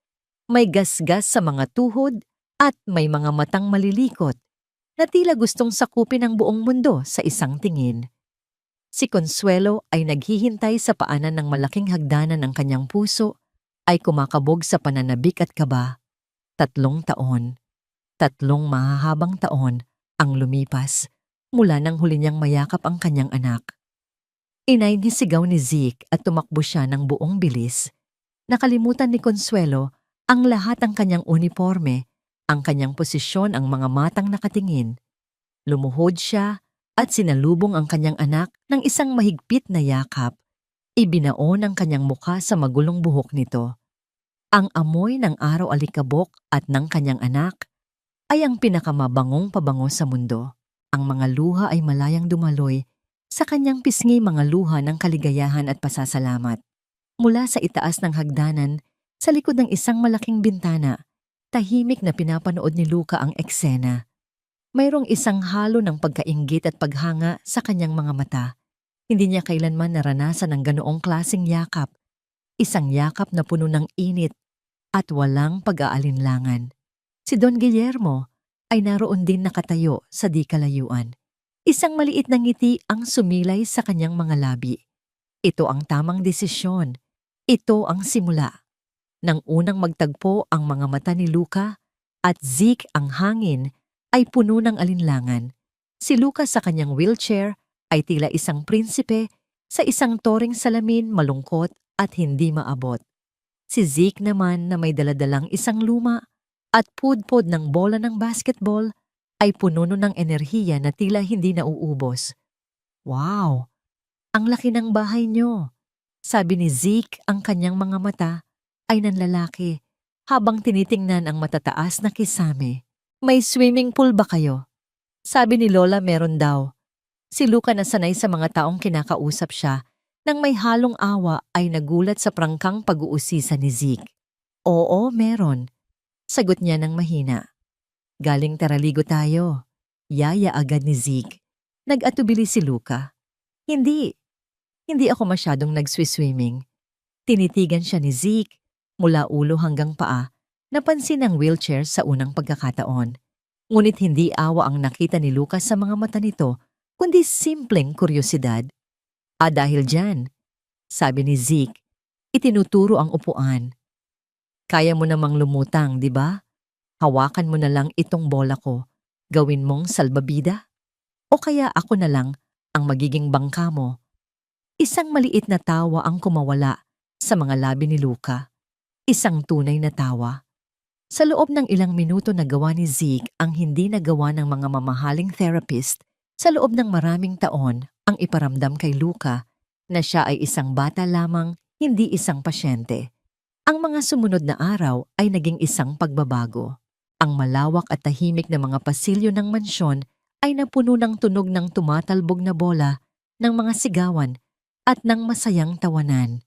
May gasgas sa mga tuhod at may mga matang malilikot na tila gustong sakupin ang buong mundo sa isang tingin. Si Consuelo ay naghihintay sa paanan ng malaking hagdanan ng kanyang puso, ay kumakabog sa pananabik at kaba. 3 taon. 3 mahahabang taon ang lumipas mula nang huli niyang mayakap ang kanyang anak. Inay ni sigaw ni Zeke at tumakbo siya ng buong bilis. Nakalimutan ni Consuelo ang lahat ng kanyang uniforme, ang kanyang posisyon, ang mga matang nakatingin. Lumuhod siya at sinalubong ang kanyang anak ng isang mahigpit na yakap. Ibinaon ang kanyang mukha sa magulong buhok nito. Ang amoy ng araw alikabok at ng kanyang anak ay ang pinakamabangong pabango sa mundo. Ang mga luha ay malayang dumaloy sa kanyang pisngi, mga luha ng kaligayahan at pasasalamat. Mula sa itaas ng hagdanan, sa likod ng isang malaking bintana, tahimik na pinapanood ni Luca ang eksena. Mayroong isang halo ng pagkainggit at paghanga sa kanyang mga mata. Hindi niya kailanman naranasan ang ganoong klaseng yakap. Isang yakap na puno ng init at walang pag-aalinlangan. Si Don Guillermo ay naroon din nakatayo sa di kalayuan. Isang maliit na ngiti ang sumilay sa kanyang mga labi. Ito ang tamang desisyon. Ito ang simula. Nang unang magtagpo ang mga mata ni Luca at Zeke, ang hangin ay puno ng alinlangan. Si Luca sa kanyang wheelchair ay tila isang prinsipe sa isang toring salamin, malungkot at hindi maabot. Si Zeke naman na may daladalang isang luma at pudpod ng bola ng basketball ay puno ng enerhiya na tila hindi nauubos. Wow! Ang laki ng bahay niyo, sabi ni Zeke, ang kanyang mga mata ay nanlalaki habang tinitingnan ang matataas na kisame. May swimming pool ba kayo? Sabi ni Lola, meron daw. Si Luca na sanay sa mga taong kinakausap siya, nang may halong awa ay nagulat sa prangkang pag-uusisa ni Zeke. Oo, meron. Sagot niya ng mahina. Galing taraligo tayo. Yaya agad ni Zeke. Nag-atubili si Luca. Hindi ako masyadong nag-swimming. Tinitigan siya ni Zeke mula ulo hanggang paa. Napansin ang wheelchair sa unang pagkakataon. Ngunit hindi awa ang nakita ni Lucas sa mga mata nito, kundi simpleng kuryosidad. Dahil dyan, sabi ni Zeke, itinuturo ang upuan. Kaya mo namang lumutang, di ba? Hawakan mo na lang itong bola ko. Gawin mong salbabida? O kaya ako na lang ang magiging bangka mo? Isang maliit na tawa ang kumawala sa mga labi ni Luca. Isang tunay na tawa. Sa loob ng ilang minuto nagawa ni Zeke ang hindi nagawa ng mga mamahaling therapist sa loob ng maraming taon, ang iparamdam kay Luca na siya ay isang bata lamang, hindi isang pasyente. Ang mga sumunod na araw ay naging isang pagbabago. Ang malawak at tahimik na mga pasilyo ng mansyon ay napuno ng tunog ng tumatalbog na bola, ng mga sigawan, at ng masayang tawanan.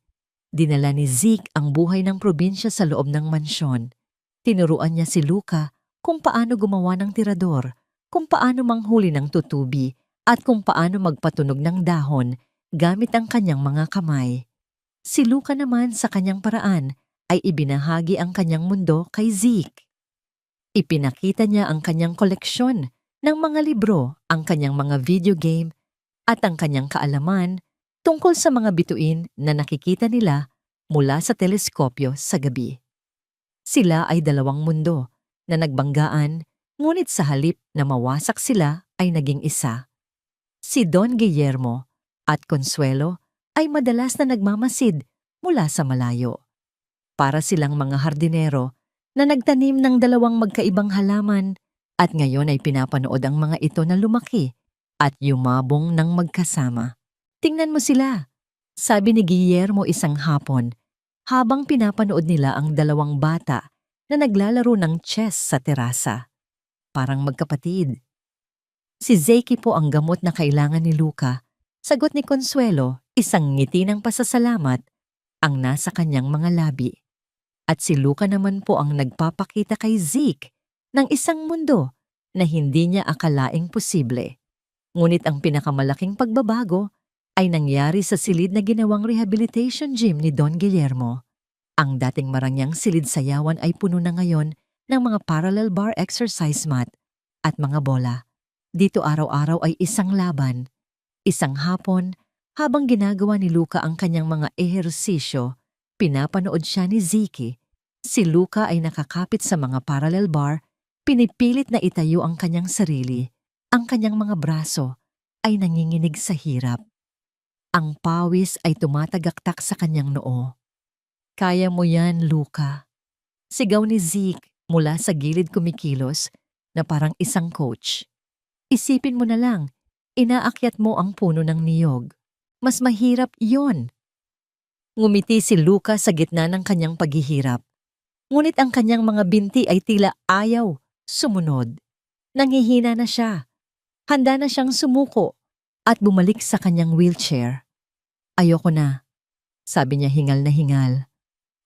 Dinala ni Zeke ang buhay ng probinsya sa loob ng mansyon. Tinuruan niya si Luca kung paano gumawa ng tirador, kung paano manghuli ng tutubi, at kung paano magpatunog ng dahon gamit ang kanyang mga kamay. Si Luca naman sa kanyang paraan ay ibinahagi ang kanyang mundo kay Zeke. Ipinakita niya ang kanyang koleksyon ng mga libro, ang kanyang mga video game, at ang kanyang kaalaman tungkol sa mga bituin na nakikita nila mula sa teleskopyo sa gabi. Sila ay dalawang mundo na nagbanggaan, ngunit sa halip na mawasak sila ay naging isa. Si Don Guillermo at Consuelo ay madalas na nagmamasid mula sa malayo. Para silang mga hardinero na nagtanim ng dalawang magkaibang halaman at ngayon ay pinapanood ang mga ito na lumaki at yumabong ng magkasama. Tingnan mo sila, sabi ni Guillermo isang hapon habang pinapanood nila ang dalawang bata na naglalaro ng chess sa terasa. Parang magkapatid. Si Zeke po ang gamot na kailangan ni Luca. Sagot ni Consuelo, isang ngiti ng pasasalamat ang nasa kanyang mga labi. At si Luca naman po ang nagpapakita kay Zeke ng isang mundo na hindi niya akalaing posible. Ngunit ang pinakamalaking pagbabago ay nangyari sa silid na ginawang rehabilitation gym ni Don Guillermo. Ang dating marangyang silid sayawan ay puno na ngayon ng mga parallel bar exercise mat at mga bola. Dito araw-araw ay isang laban. Isang hapon, habang ginagawa ni Luca ang kanyang mga ehersisyo, pinapanood siya ni Zeke. Si Luca ay nakakapit sa mga parallel bar, pinipilit na itayo ang kanyang sarili. Ang kanyang mga braso ay nanginginig sa hirap. Ang pawis ay tumatagaktak sa kanyang noo. Kaya mo yan, Luca. Sigaw ni Zeke mula sa gilid kumikilos na parang isang coach. Isipin mo na lang, inaakyat mo ang puno ng niyog. Mas mahirap yon. Ngumiti si Luca sa gitna ng kanyang paghihirap. Ngunit ang kanyang mga binti ay tila ayaw sumunod. Nanghihina na siya. Handa na siyang sumuko at bumalik sa kanyang wheelchair. Ayoko na, sabi niya hingal na hingal.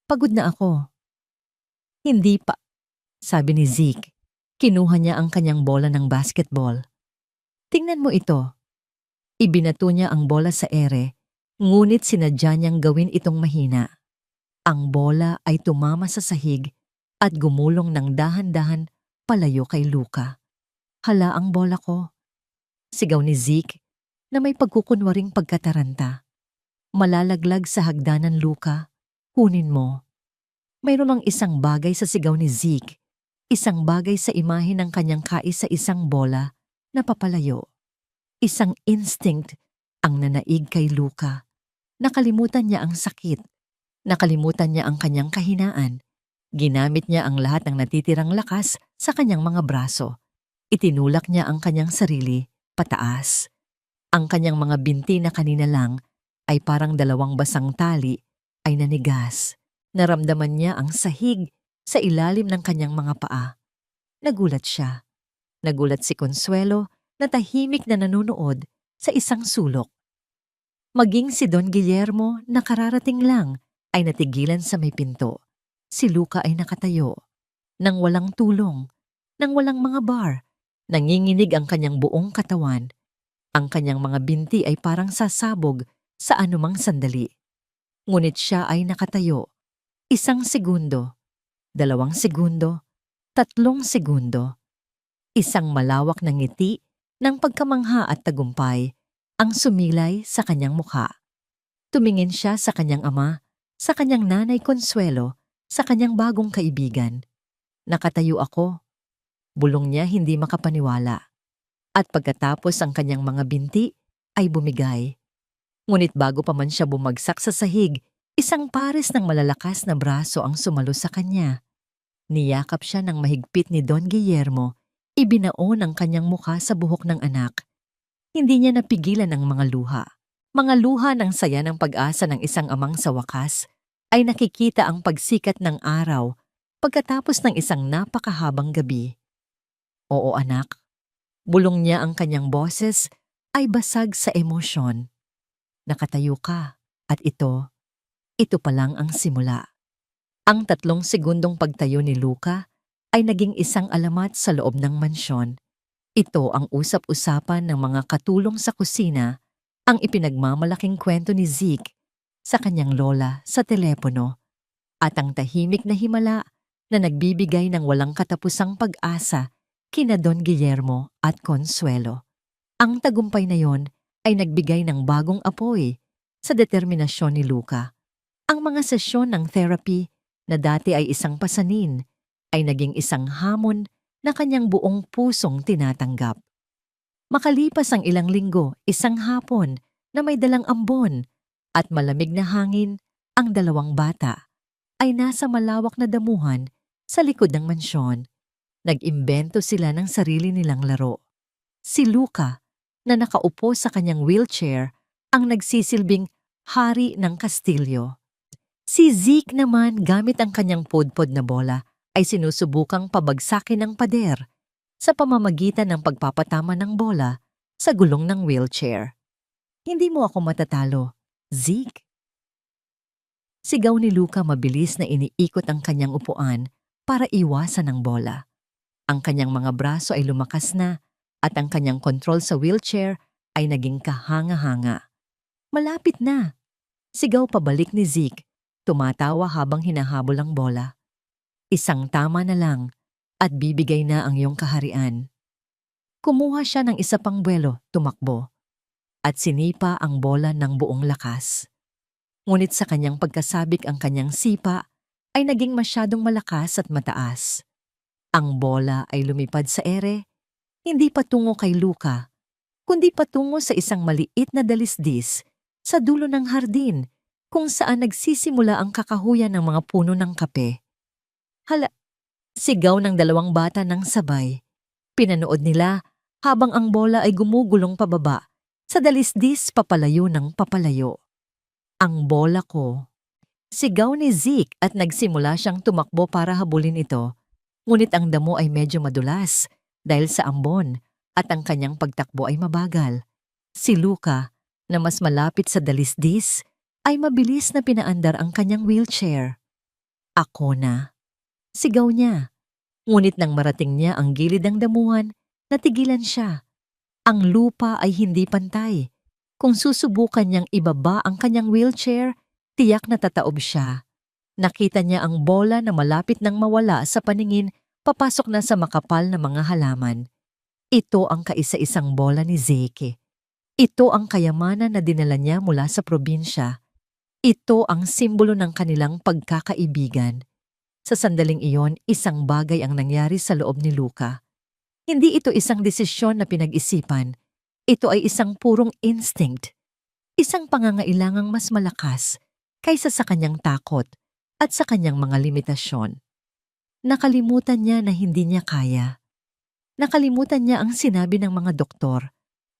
Pagod na ako. Hindi pa, sabi ni Zeke. Kinuha niya ang kanyang bola ng basketball. Tingnan mo ito. Ibinato niya ang bola sa ere, ngunit sinadya niyang gawin itong mahina. Ang bola ay tumama sa sahig at gumulong ng dahan-dahan palayo kay Luca. Hala ang bola ko. Sigaw ni Zeke na may pagkukunwaring pagkataranta. Malalaglag sa hagdanan, Luca. Kunin mo. Mayroon ang isang bagay sa sigaw ni Zeke, isang bagay sa imahe ng kanyang kaisa-isang bola na papalayo. Isang instinct ang nanaig kay Luca. Nakalimutan niya ang sakit. Nakalimutan niya ang kanyang kahinaan. Ginamit niya ang lahat ng natitirang lakas sa kanyang mga braso. Itinulak niya ang kanyang sarili pataas. Ang kanyang mga binti na kanina lang ay parang dalawang basang tali ay nanigas. Naramdaman niya ang sahig sa ilalim ng kanyang mga paa. Nagulat siya. Nagulat si Consuelo na tahimik na nanonood sa isang sulok. Maging si Don Guillermo na kararating lang ay natigilan sa may pinto. Si Luca ay nakatayo. Nang walang tulong, nang walang mga bar, nanginginig ang kanyang buong katawan. Ang kanyang mga binti ay parang sasabog sa anumang sandali. Ngunit siya ay nakatayo. 1 segundo, 2 segundo, 3 segundo. Isang malawak na ngiti ng pagkamangha at tagumpay ang sumilay sa kanyang mukha. Tumingin siya sa kanyang ama, sa kanyang nanay Consuelo, sa kanyang bagong kaibigan. Nakatayo ako. Bulong niya hindi makapaniwala. At pagkatapos ang kanyang mga binti ay bumigay. Ngunit bago pa man siya bumagsak sa sahig, isang pares ng malalakas na braso ang sumalo sa kanya. Niyakap siya ng mahigpit ni Don Guillermo, ibinaon ang kanyang mukha sa buhok ng anak. Hindi niya napigilan ang mga luha. Mga luha ng saya ng pag-asa ng isang amang sa wakas ay nakikita ang pagsikat ng araw pagkatapos ng isang napakahabang gabi. Oo anak, bulong niya ang kanyang boses ay basag sa emosyon. Nakatayo ka at ito pa lang ang simula. Ang 3 segundong pagtayo ni Luca ay naging isang alamat sa loob ng mansyon. Ito ang usap-usapan ng mga katulong sa kusina, ang ipinagmamalaking kwento ni Zeke sa kanyang lola sa telepono, at ang tahimik na himala na nagbibigay ng walang katapusang pag-asa kina Don Guillermo at Consuelo. Ang tagumpay na yon ay nagbigay ng bagong apoy sa determinasyon ni Luca. Ang mga sesyon ng therapy na dati ay isang pasanin ay naging isang hamon na kanyang buong pusong tinatanggap. Makalipas ang ilang linggo, isang hapon na may dalang ambon at malamig na hangin, ang 2 bata ay nasa malawak na damuhan sa likod ng mansyon. Nag-imbento sila ng sarili nilang laro. Si Luca, na nakaupo sa kanyang wheelchair, ang nagsisilbing hari ng kastilyo. Si Zeke naman, gamit ang kanyang pudpod na bola, ay sinusubukang pabagsakin ng pader sa pamamagitan ng pagpapatama ng bola sa gulong ng wheelchair. Hindi mo ako matatalo, Zeke. Sigaw ni Luca, mabilis na iniikot ang kanyang upuan para iwasan ang bola. Ang kanyang mga braso ay lumakas na at ang kanyang kontrol sa wheelchair ay naging kahanga-hanga. Malapit na. Sigaw pabalik ni Zeke, tumatawa habang hinahabol ang bola. Isang tama na lang at bibigay na ang iyong kaharian. Kumuha siya ng isa pang buwelo, tumakbo, at sinipa ang bola ng buong lakas. Ngunit sa kanyang pagkasabik, ang kanyang sipa ay naging masyadong malakas at mataas. Ang bola ay lumipad sa ere, hindi patungo kay Luca, kundi patungo sa isang maliit na dalisdis sa dulo ng hardin kung saan nagsisimula ang kakahuyan ng mga puno ng kape. Hala! Sigaw ng 2 bata ng sabay. Pinanood nila habang ang bola ay gumugulong pababa sa dalisdis papalayo ng papalayo. Ang bola ko! Sigaw ni Zeke at nagsimula siyang tumakbo para habulin ito. Ngunit ang damo ay medyo madulas dahil sa ambon at ang kanyang pagtakbo ay mabagal. Si Luca, na mas malapit sa dalisdis, ay mabilis na pinaandar ang kanyang wheelchair. Ako na! Sigaw niya. Ngunit nang marating niya ang gilid ng damuhan, natigilan siya. Ang lupa ay hindi pantay. Kung susubukan niyang ibaba ang kanyang wheelchair, tiyak na tataob siya. Nakita niya ang bola na malapit nang mawala sa paningin, papasok na sa makapal na mga halaman. Ito ang kaisa-isang bola ni Zeke. Ito ang kayamanan na dinala niya mula sa probinsya. Ito ang simbolo ng kanilang pagkakaibigan. Sa sandaling iyon, isang bagay ang nangyari sa loob ni Luca. Hindi ito isang desisyon na pinag-isipan. Ito ay isang purong instinct. Isang pangangailangang mas malakas kaysa sa kanyang takot at sa kanyang mga limitasyon. Nakalimutan niya na hindi niya kaya. Nakalimutan niya ang sinabi ng mga doktor.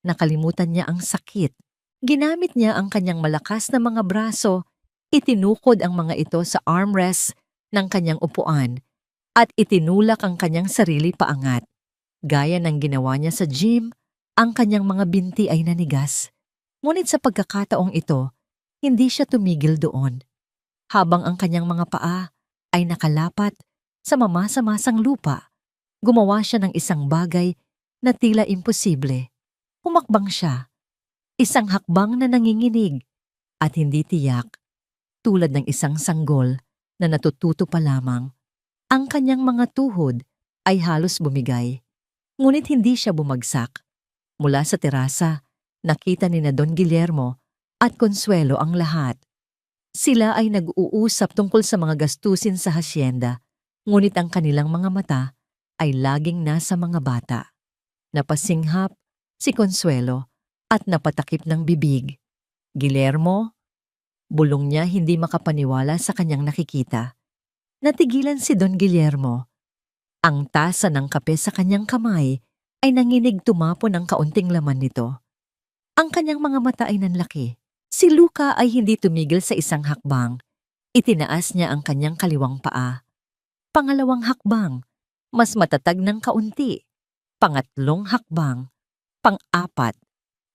Nakalimutan niya ang sakit. Ginamit niya ang kanyang malakas na mga braso, itinukod ang mga ito sa armrest ng kanyang upuan at itinulak ang kanyang sarili paangat. Gaya ng ginawa niya sa gym, ang kanyang mga binti ay nanigas. Ngunit sa pagkakataong ito, hindi siya tumigil doon. Habang ang kanyang mga paa ay nakalapat sa mamasa-masang lupa, gumawa siya ng isang bagay na tila imposible. Humakbang siya. Isang hakbang na nanginginig at hindi tiyak, tulad ng isang sanggol na natututo pa lamang. Ang kanyang mga tuhod ay halos bumigay. Ngunit hindi siya bumagsak. Mula sa terasa, nakita ni Don Guillermo at Consuelo ang lahat. Sila ay nag-uusap tungkol sa mga gastusin sa hasyenda, ngunit ang kanilang mga mata ay laging nasa mga bata. Napasinghap si Consuelo at napatakip ng bibig. Guillermo? Bulong niya, hindi makapaniwala sa kanyang nakikita. Natigilan si Don Guillermo. Ang tasa ng kape sa kanyang kamay ay nanginig, tumapon ang kaunting laman nito. Ang kanyang mga mata ay nanlaki. Si Luca ay hindi tumigil sa isang hakbang. Itinaas niya ang kanyang kaliwang paa. Pangalawang hakbang, mas matatag ng kaunti. Pangatlong hakbang, pang-apat,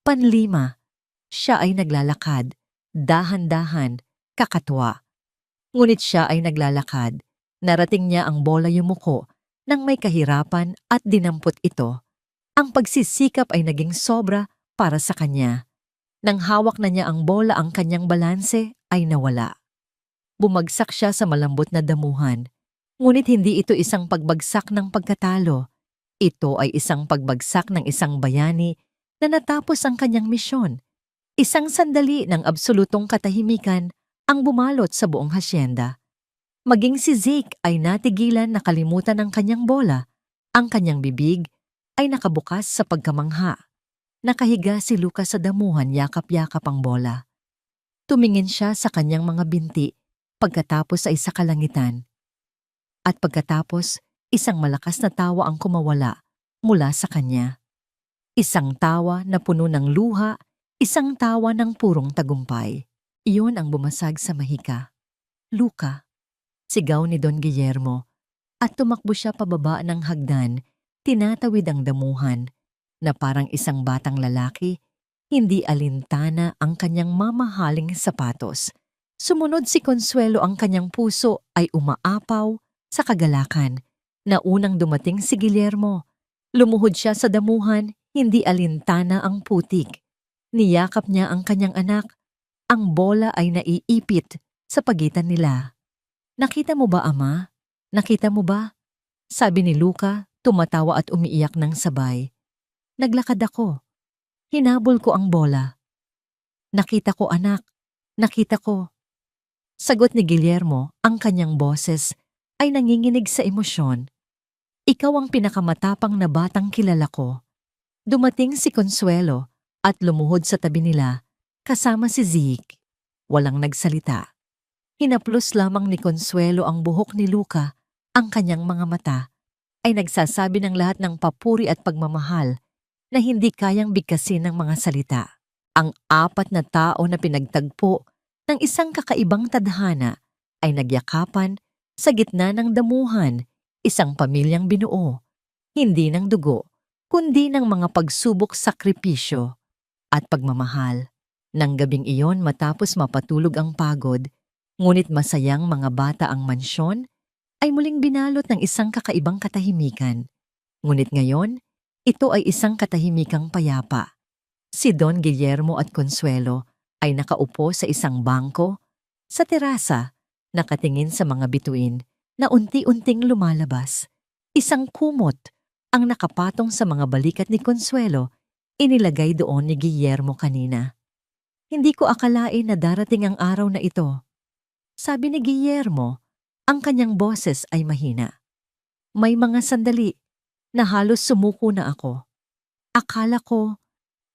panlima. Siya ay naglalakad, dahan-dahan, kakatwa. Ngunit siya ay naglalakad. Narating niya ang bola yumuko nang may kahirapan at dinampot ito. Ang pagsisikap ay naging sobra para sa kanya. Nang hawak na niya ang bola, ang kanyang balanse ay nawala. Bumagsak siya sa malambot na damuhan. Ngunit hindi ito isang pagbagsak ng pagkatalo. Ito ay isang pagbagsak ng isang bayani na natapos ang kanyang misyon. Isang sandali ng absolutong katahimikan ang bumalot sa buong hasyenda. Maging si Zeke ay natigilan na kalimutan ang kanyang bola. Ang kanyang bibig ay nakabukas sa pagkamangha. Nakahiga si Luca sa damuhan, yakap-yakap ang bola. Tumingin siya sa kanyang mga binti, pagkatapos ay sa kalangitan. At pagkatapos, isang malakas na tawa ang kumawala mula sa kanya. Isang tawa na puno ng luha, isang tawa ng purong tagumpay. Iyon ang bumasag sa mahika. Luca, sigaw ni Don Guillermo, at tumakbo siya pababa ng hagdan, tinatawid ang damuhan, na parang isang batang lalaki, hindi alintana ang kanyang mamahaling sapatos. Sumunod si Consuelo, ang kanyang puso ay umaapaw sa kagalakan. Na unang dumating si Guillermo, lumuhod siya sa damuhan, hindi alintana ang putik. Niyakap niya ang kanyang anak. Ang bola ay naiipit sa pagitan nila. "Nakita mo ba, Ama? Nakita mo ba?" sabi ni Luca, tumatawa at umiiyak ng sabay. "Naglakad ako. Hinabol ko ang bola. Nakita ko, anak. Nakita ko." Sagot ni Guillermo, ang kanyang boses ay nanginginig sa emosyon. "Ikaw ang pinakamatapang na batang kilala ko." Dumating si Consuelo at lumuhod sa tabi nila kasama si Zeke. Walang nagsalita. Hinaplos lamang ni Consuelo ang buhok ni Luca. Ang kanyang mga mata ay nagsasabi ng lahat ng papuri at pagmamahal na hindi kayang bigkasin ng mga salita. Ang apat na tao na pinagtagpo ng isang kakaibang tadhana ay nagyakapan sa gitna ng damuhan, isang pamilyang binuo, hindi ng dugo, kundi ng mga pagsubok, sakripisyo at pagmamahal. Nang gabing iyon, matapos mapatulog ang pagod, ngunit masayang mga bata ang mansyon, ay muling binalot ng isang kakaibang katahimikan. Ngunit ngayon, ito ay isang katahimikang payapa. Si Don Guillermo at Consuelo ay nakaupo sa isang bangko sa terasa, nakatingin sa mga bituin na unti-unting lumalabas. Isang kumot ang nakapatong sa mga balikat ni Consuelo, inilagay doon ni Guillermo kanina. "Hindi ko akalain na darating ang araw na ito," sabi ni Guillermo, ang kanyang boses ay mahina. "May mga sandali na halos sumuko na ako. Akala ko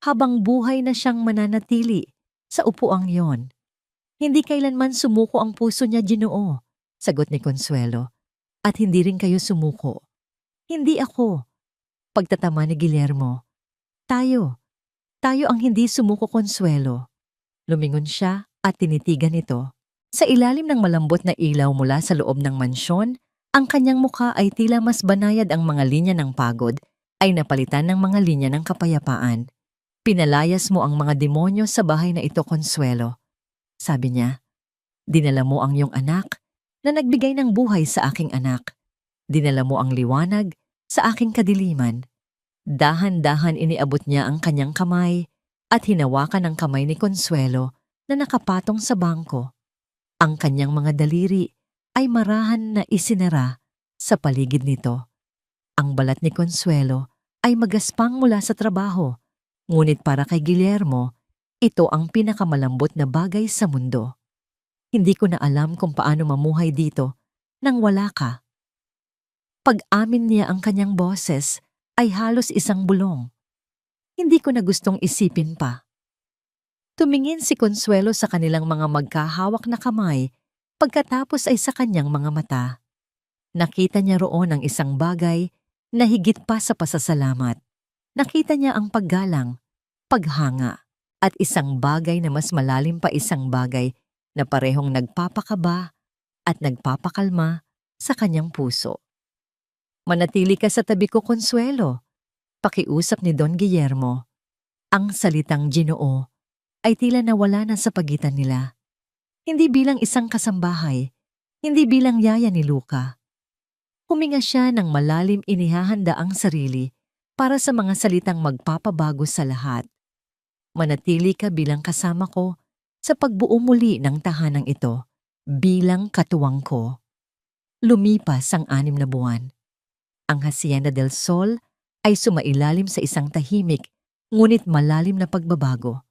habang buhay na siyang mananatili sa upuang yon. Hindi kailanman sumuko ang puso niya, Ginoo," sagot ni Consuelo. "At hindi rin kayo sumuko." "Hindi ako," pagtatama ni Guillermo. Tayo ang hindi sumuko, Consuelo." Lumingon siya at tinitigan ito. Sa ilalim ng malambot na ilaw mula sa loob ng mansyon, ang kanyang mukha ay tila mas banayad, ang mga linya ng pagod ay napalitan ng mga linya ng kapayapaan. "Pinalayas mo ang mga demonyo sa bahay na ito, Consuelo," sabi niya. "Dinala mo ang iyong anak na nagbigay ng buhay sa aking anak. Dinala mo ang liwanag sa aking kadiliman." Dahan-dahan iniabot niya ang kanyang kamay at hinawakan ang kamay ni Consuelo na nakapatong sa bangko. Ang kanyang mga daliri ay marahan na isinara sa paligid nito. Ang balat ni Consuelo ay magaspang mula sa trabaho, ngunit para kay Guillermo, ito ang pinakamalambot na bagay sa mundo. "Hindi ko na alam kung paano mamuhay dito nang wala ka." Pag-amin niya, ang kanyang boses ay halos isang bulong. "Hindi ko na gustong isipin pa." Tumingin si Consuelo sa kanilang mga magkahawak na kamay, pagkatapos ay sa kanyang mga mata. Nakita niya roon ang isang bagay na higit pa sa pasasalamat. Nakita niya ang paggalang, paghanga, at isang bagay na mas malalim pa, isang bagay na parehong nagpapakaba at nagpapakalma sa kanyang puso. Manatili ka sa tabi ko, Consuelo, pakiusap ni Don Guillermo. Ang salitang Ginoo ay tila nawala na sa pagitan nila. Hindi bilang isang kasambahay, hindi bilang yaya ni Luca. Huminga siya ng malalim, inihahanda ang sarili para sa mga salitang magpapabago sa lahat. Manatili ka bilang kasama ko sa pagbuo muli ng tahanang ito, bilang katuwang ko. Lumipas ang 6 na buwan. Ang Hacienda del Sol ay sumailalim sa isang tahimik ngunit malalim na pagbabago.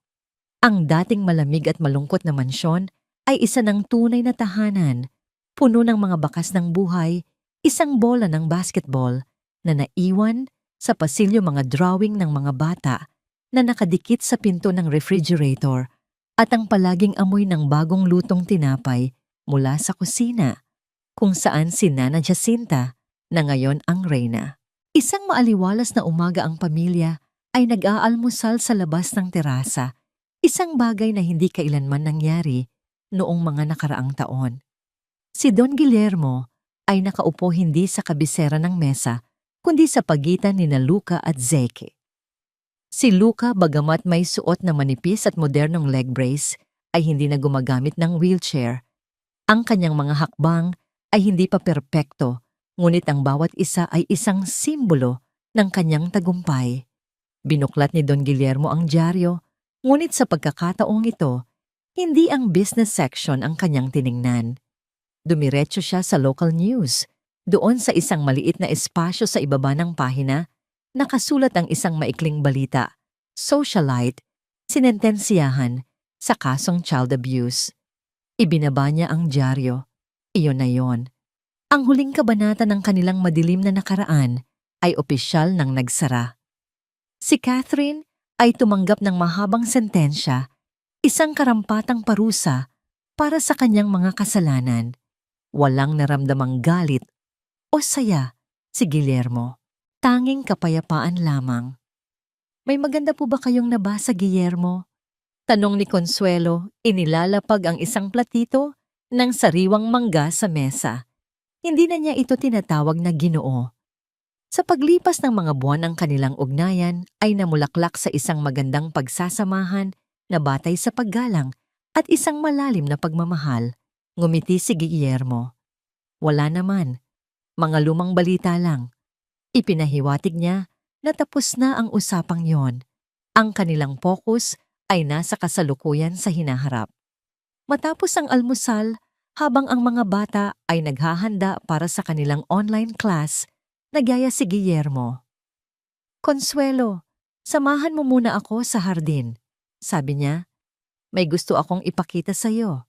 Ang dating malamig at malungkot na mansyon ay isa ng tunay na tahanan, puno ng mga bakas ng buhay, isang bola ng basketball na naiwan sa pasilyo, mga drawing ng mga bata na nakadikit sa pinto ng refrigerator at ang palaging amoy ng bagong lutong tinapay mula sa kusina, kung saan si Nana Jacinta na ngayon ang reyna. Isang maaliwalas na umaga ang pamilya ay nag-aalmusal sa labas ng terasa, isang bagay na hindi kailanman nangyari noong mga nakaraang taon. Si Don Guillermo ay nakaupo hindi sa kabisera ng mesa, kundi sa pagitan ni Luca at Zeke. Si Luca, bagamat may suot na manipis at modernong leg brace, ay hindi na gumagamit ng wheelchair. Ang kanyang mga hakbang ay hindi pa perpekto, ngunit ang bawat isa ay isang simbolo ng kanyang tagumpay. Binuklat ni Don Guillermo ang dyaryo, ngunit sa pagkakataong ito, hindi ang business section ang kanyang tiningnan. Dumiretso siya sa local news. Doon sa isang maliit na espasyo sa ibaba ng pahina, nakasulat ang isang maikling balita: socialite, sinentensiyahan sa kasong child abuse. Ibinaba niya ang dyaryo. Iyon na yon. Ang huling kabanata ng kanilang madilim na nakaraan ay opisyal nang nagsara. Si Catherine ay tumanggap ng mahabang sentensya, isang karampatang parusa para sa kanyang mga kasalanan. Walang naramdamang galit o saya si Guillermo. Tanging kapayapaan lamang. May maganda po ba kayong nabasa, Guillermo? Tanong ni Consuelo, inilalapag ang isang platito ng sariwang mangga sa mesa. Hindi na niya ito tinatawag na Ginoo. Sa paglipas ng mga buwan ng kanilang ugnayan ay namulaklak sa isang magandang pagsasamahan na batay sa paggalang at isang malalim na pagmamahal. Ngumiti si Guillermo. Wala naman. Mga lumang balita lang. Ipinahiwatig niya na tapos na ang usapang yon. Ang kanilang focus ay nasa kasalukuyan sa hinaharap. Matapos ang almusal, habang ang mga bata ay naghahanda para sa kanilang online class, nagyaya si Guillermo. Consuelo, samahan mo muna ako sa hardin. Sabi niya, may gusto akong ipakita sa iyo.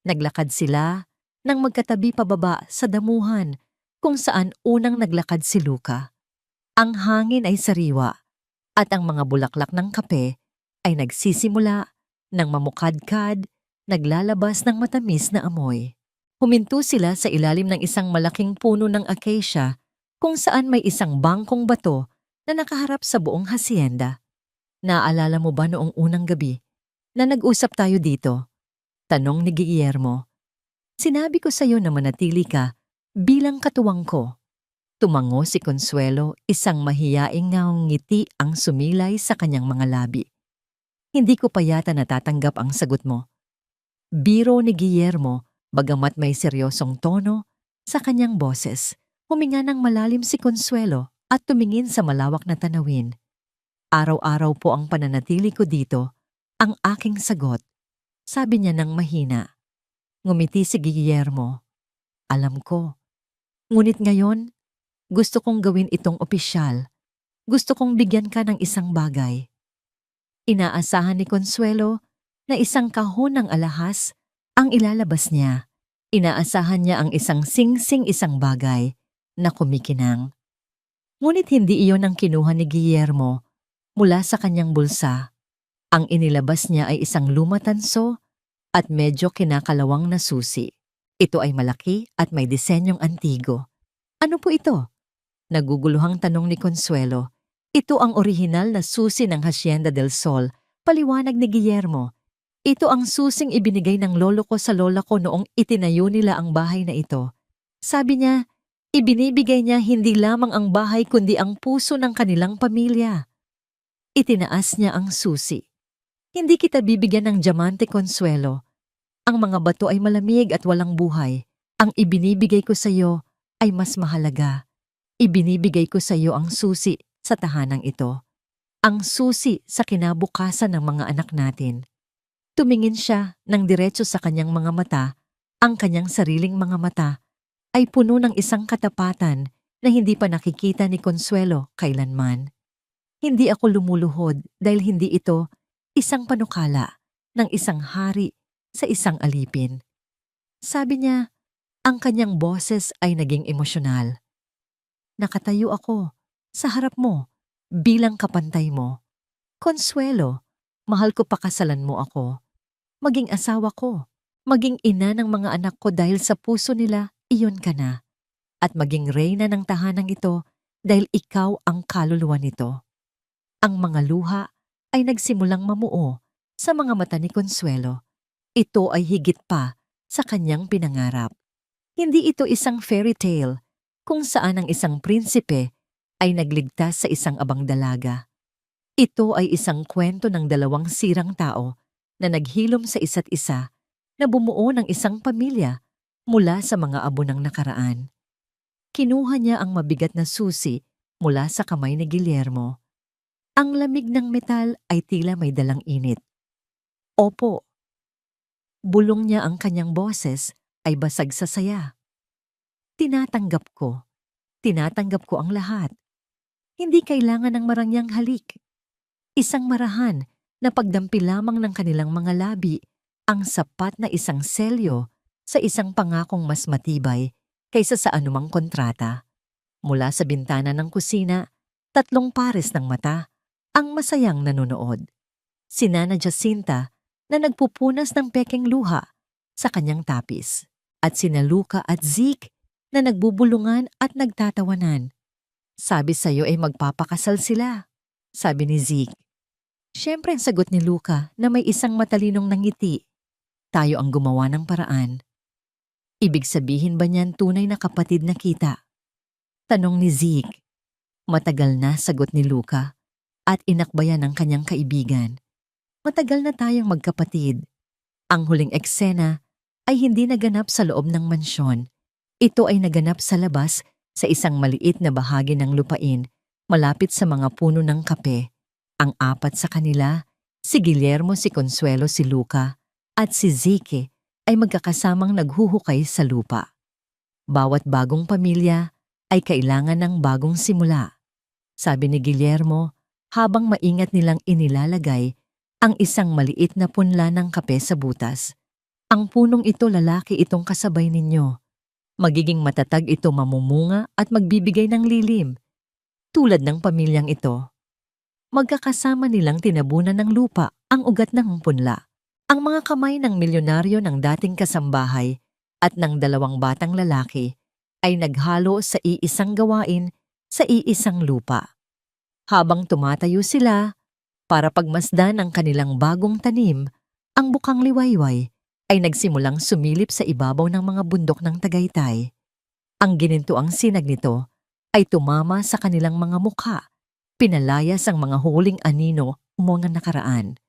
Naglakad sila nang magkatabi pababa sa damuhan kung saan unang naglakad si Luca. Ang hangin ay sariwa at ang mga bulaklak ng kape ay nagsisimula ng mamukadkad, naglalabas ng matamis na amoy. Huminto sila sa ilalim ng isang malaking puno ng acacia kung saan may isang bangkong bato na nakaharap sa buong hacienda. Naaalala mo ba noong unang gabi na nag-usap tayo dito? Tanong ni Guillermo. Sinabi ko sa iyo na manatili ka bilang katuwang ko. Tumango si Consuelo, isang mahiyaing ngiti ang sumilay sa kanyang mga labi. Hindi ko pa yata natatanggap ang sagot mo. Biro ni Guillermo, bagamat may seryosong tono sa kanyang boses. Huminga ng malalim si Consuelo at tumingin sa malawak na tanawin. Araw-araw po ang pananatili ko dito, ang aking sagot. Sabi niya ng mahina. Ngumiti si Guillermo. Alam ko. Ngunit ngayon, gusto kong gawin itong opisyal. Gusto kong bigyan ka ng isang bagay. Inaasahan ni Consuelo na isang kahon ng alahas ang ilalabas niya. Inaasahan niya ang isang singsing, isang bagay na kumikinang. Ngunit hindi iyon ang kinuha ni Guillermo mula sa kanyang bulsa. Ang inilabas niya ay isang lumatanso at medyo kinakalawang na susi. Ito ay malaki at may disenyong antigo. Ano po ito? Naguguluhang tanong ni Consuelo. Ito ang orihinal na susi ng Hacienda del Sol Paliwanag ni Guillermo, ito ang susing ibinigay ng lolo ko sa lola ko noong itinayo nila ang bahay na ito. Sabi niya, ibinibigay niya hindi lamang ang bahay kundi ang puso ng kanilang pamilya. Itinaas niya ang susi. Hindi kita bibigyan ng diamante, Consuelo. Ang mga bato ay malamig at walang buhay. Ang ibinibigay ko sa iyo ay mas mahalaga. Ibinibigay ko sa iyo ang susi sa tahanang ito. Ang susi sa kinabukasan ng mga anak natin. Tumingin siya ng diretso sa kanyang mga mata. Ang kanyang sariling mga mata ay puno ng isang katapatan na hindi pa nakikita ni Consuelo kailanman. Hindi ako lumuluhod dahil hindi ito isang panukala ng isang hari sa isang alipin. Sabi niya, ang kanyang boses ay naging emosyonal. Nakatayo ako sa harap mo bilang kapantay mo. Consuelo, mahal ko pakasalan mo ako. Maging asawa ko, maging ina ng mga anak ko dahil sa puso nila, iyon ka na. At maging reyna ng tahanang ito dahil ikaw ang kaluluwa nito. Ang mga luha ay nagsimulang mamuo sa mga mata ni Consuelo. Ito ay higit pa sa kanyang pinangarap. Hindi ito isang fairy tale kung saan ang isang prinsipe ay nagligtas sa isang abang dalaga. Ito ay isang kwento ng dalawang sirang tao na naghilom sa isa't isa na bumuo ng isang pamilya mula sa mga abo ng nakaraan. Kinuha niya ang mabigat na susi mula sa kamay ni Guillermo. Ang lamig ng metal ay tila may dalang init. Opo. Bulong niya ang kanyang boses ay basag sa saya. Tinatanggap ko. Tinatanggap ko ang lahat. Hindi kailangan ng marangyang halik. Isang marahan na pagdampi lamang ng kanilang mga labi ang sapat na isang selyo sa isang pangakong mas matibay kaysa sa anumang kontrata. Mula sa bintana ng kusina, 3 pares ng mata ang masayang nanonood. Si Nana Jacinta na nagpupunas ng pekeng luha sa kanyang tapis at sina Luca at Zeke na nagbubulungan at nagtatawanan. Sabi sa'yo ay magpapakasal sila, sabi ni Zeke. Siyempre ang sagot ni Luca na may isang matalinong nangiti. Tayo ang gumawa ng paraan. Ibig sabihin ba niyan tunay na kapatid na kita? Tanong ni Zeke. Matagal na, sagot ni Luca at inakbayan ng kanyang kaibigan. Matagal na tayong magkapatid. Ang huling eksena ay hindi naganap sa loob ng mansyon. Ito ay naganap sa labas sa isang maliit na bahagi ng lupain malapit sa mga puno ng kape. Ang 4 sa kanila, si Guillermo, si Consuelo, si Luca at si Zeke ay magkakasamang naghuhukay sa lupa. Bawat bagong pamilya ay kailangan ng bagong simula. Sabi ni Guillermo habang maingat nilang inilalagay ang isang maliit na punla ng kape sa butas. Ang punong ito, lalaki itong kasabay ninyo. Magiging matatag ito, mamumunga at magbibigay ng lilim. Tulad ng pamilyang ito. Magkakasama nilang tinabunan ng lupa ang ugat ng punla. Ang mga kamay ng milyonaryo ng dating kasambahay at ng 2 batang lalaki ay naghalo sa iisang gawain sa iisang lupa. Habang tumatayo sila para pagmasdan ang kanilang bagong tanim, ang bukang liwayway ay nagsimulang sumilip sa ibabaw ng mga bundok ng Tagaytay. Ang ginintuang sinag nito ay tumama sa kanilang mga mukha, pinalayas ang mga huling anino mga nakaraan.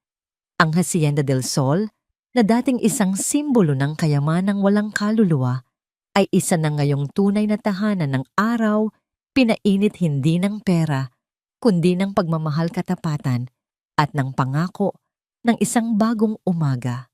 Ang Hacienda del Sol, na dating isang simbolo ng kayamanang walang kaluluwa, ay isa na ngayong tunay na tahanan ng araw, pinainit hindi ng pera, kundi ng pagmamahal, katapatan at ng pangako ng isang bagong umaga.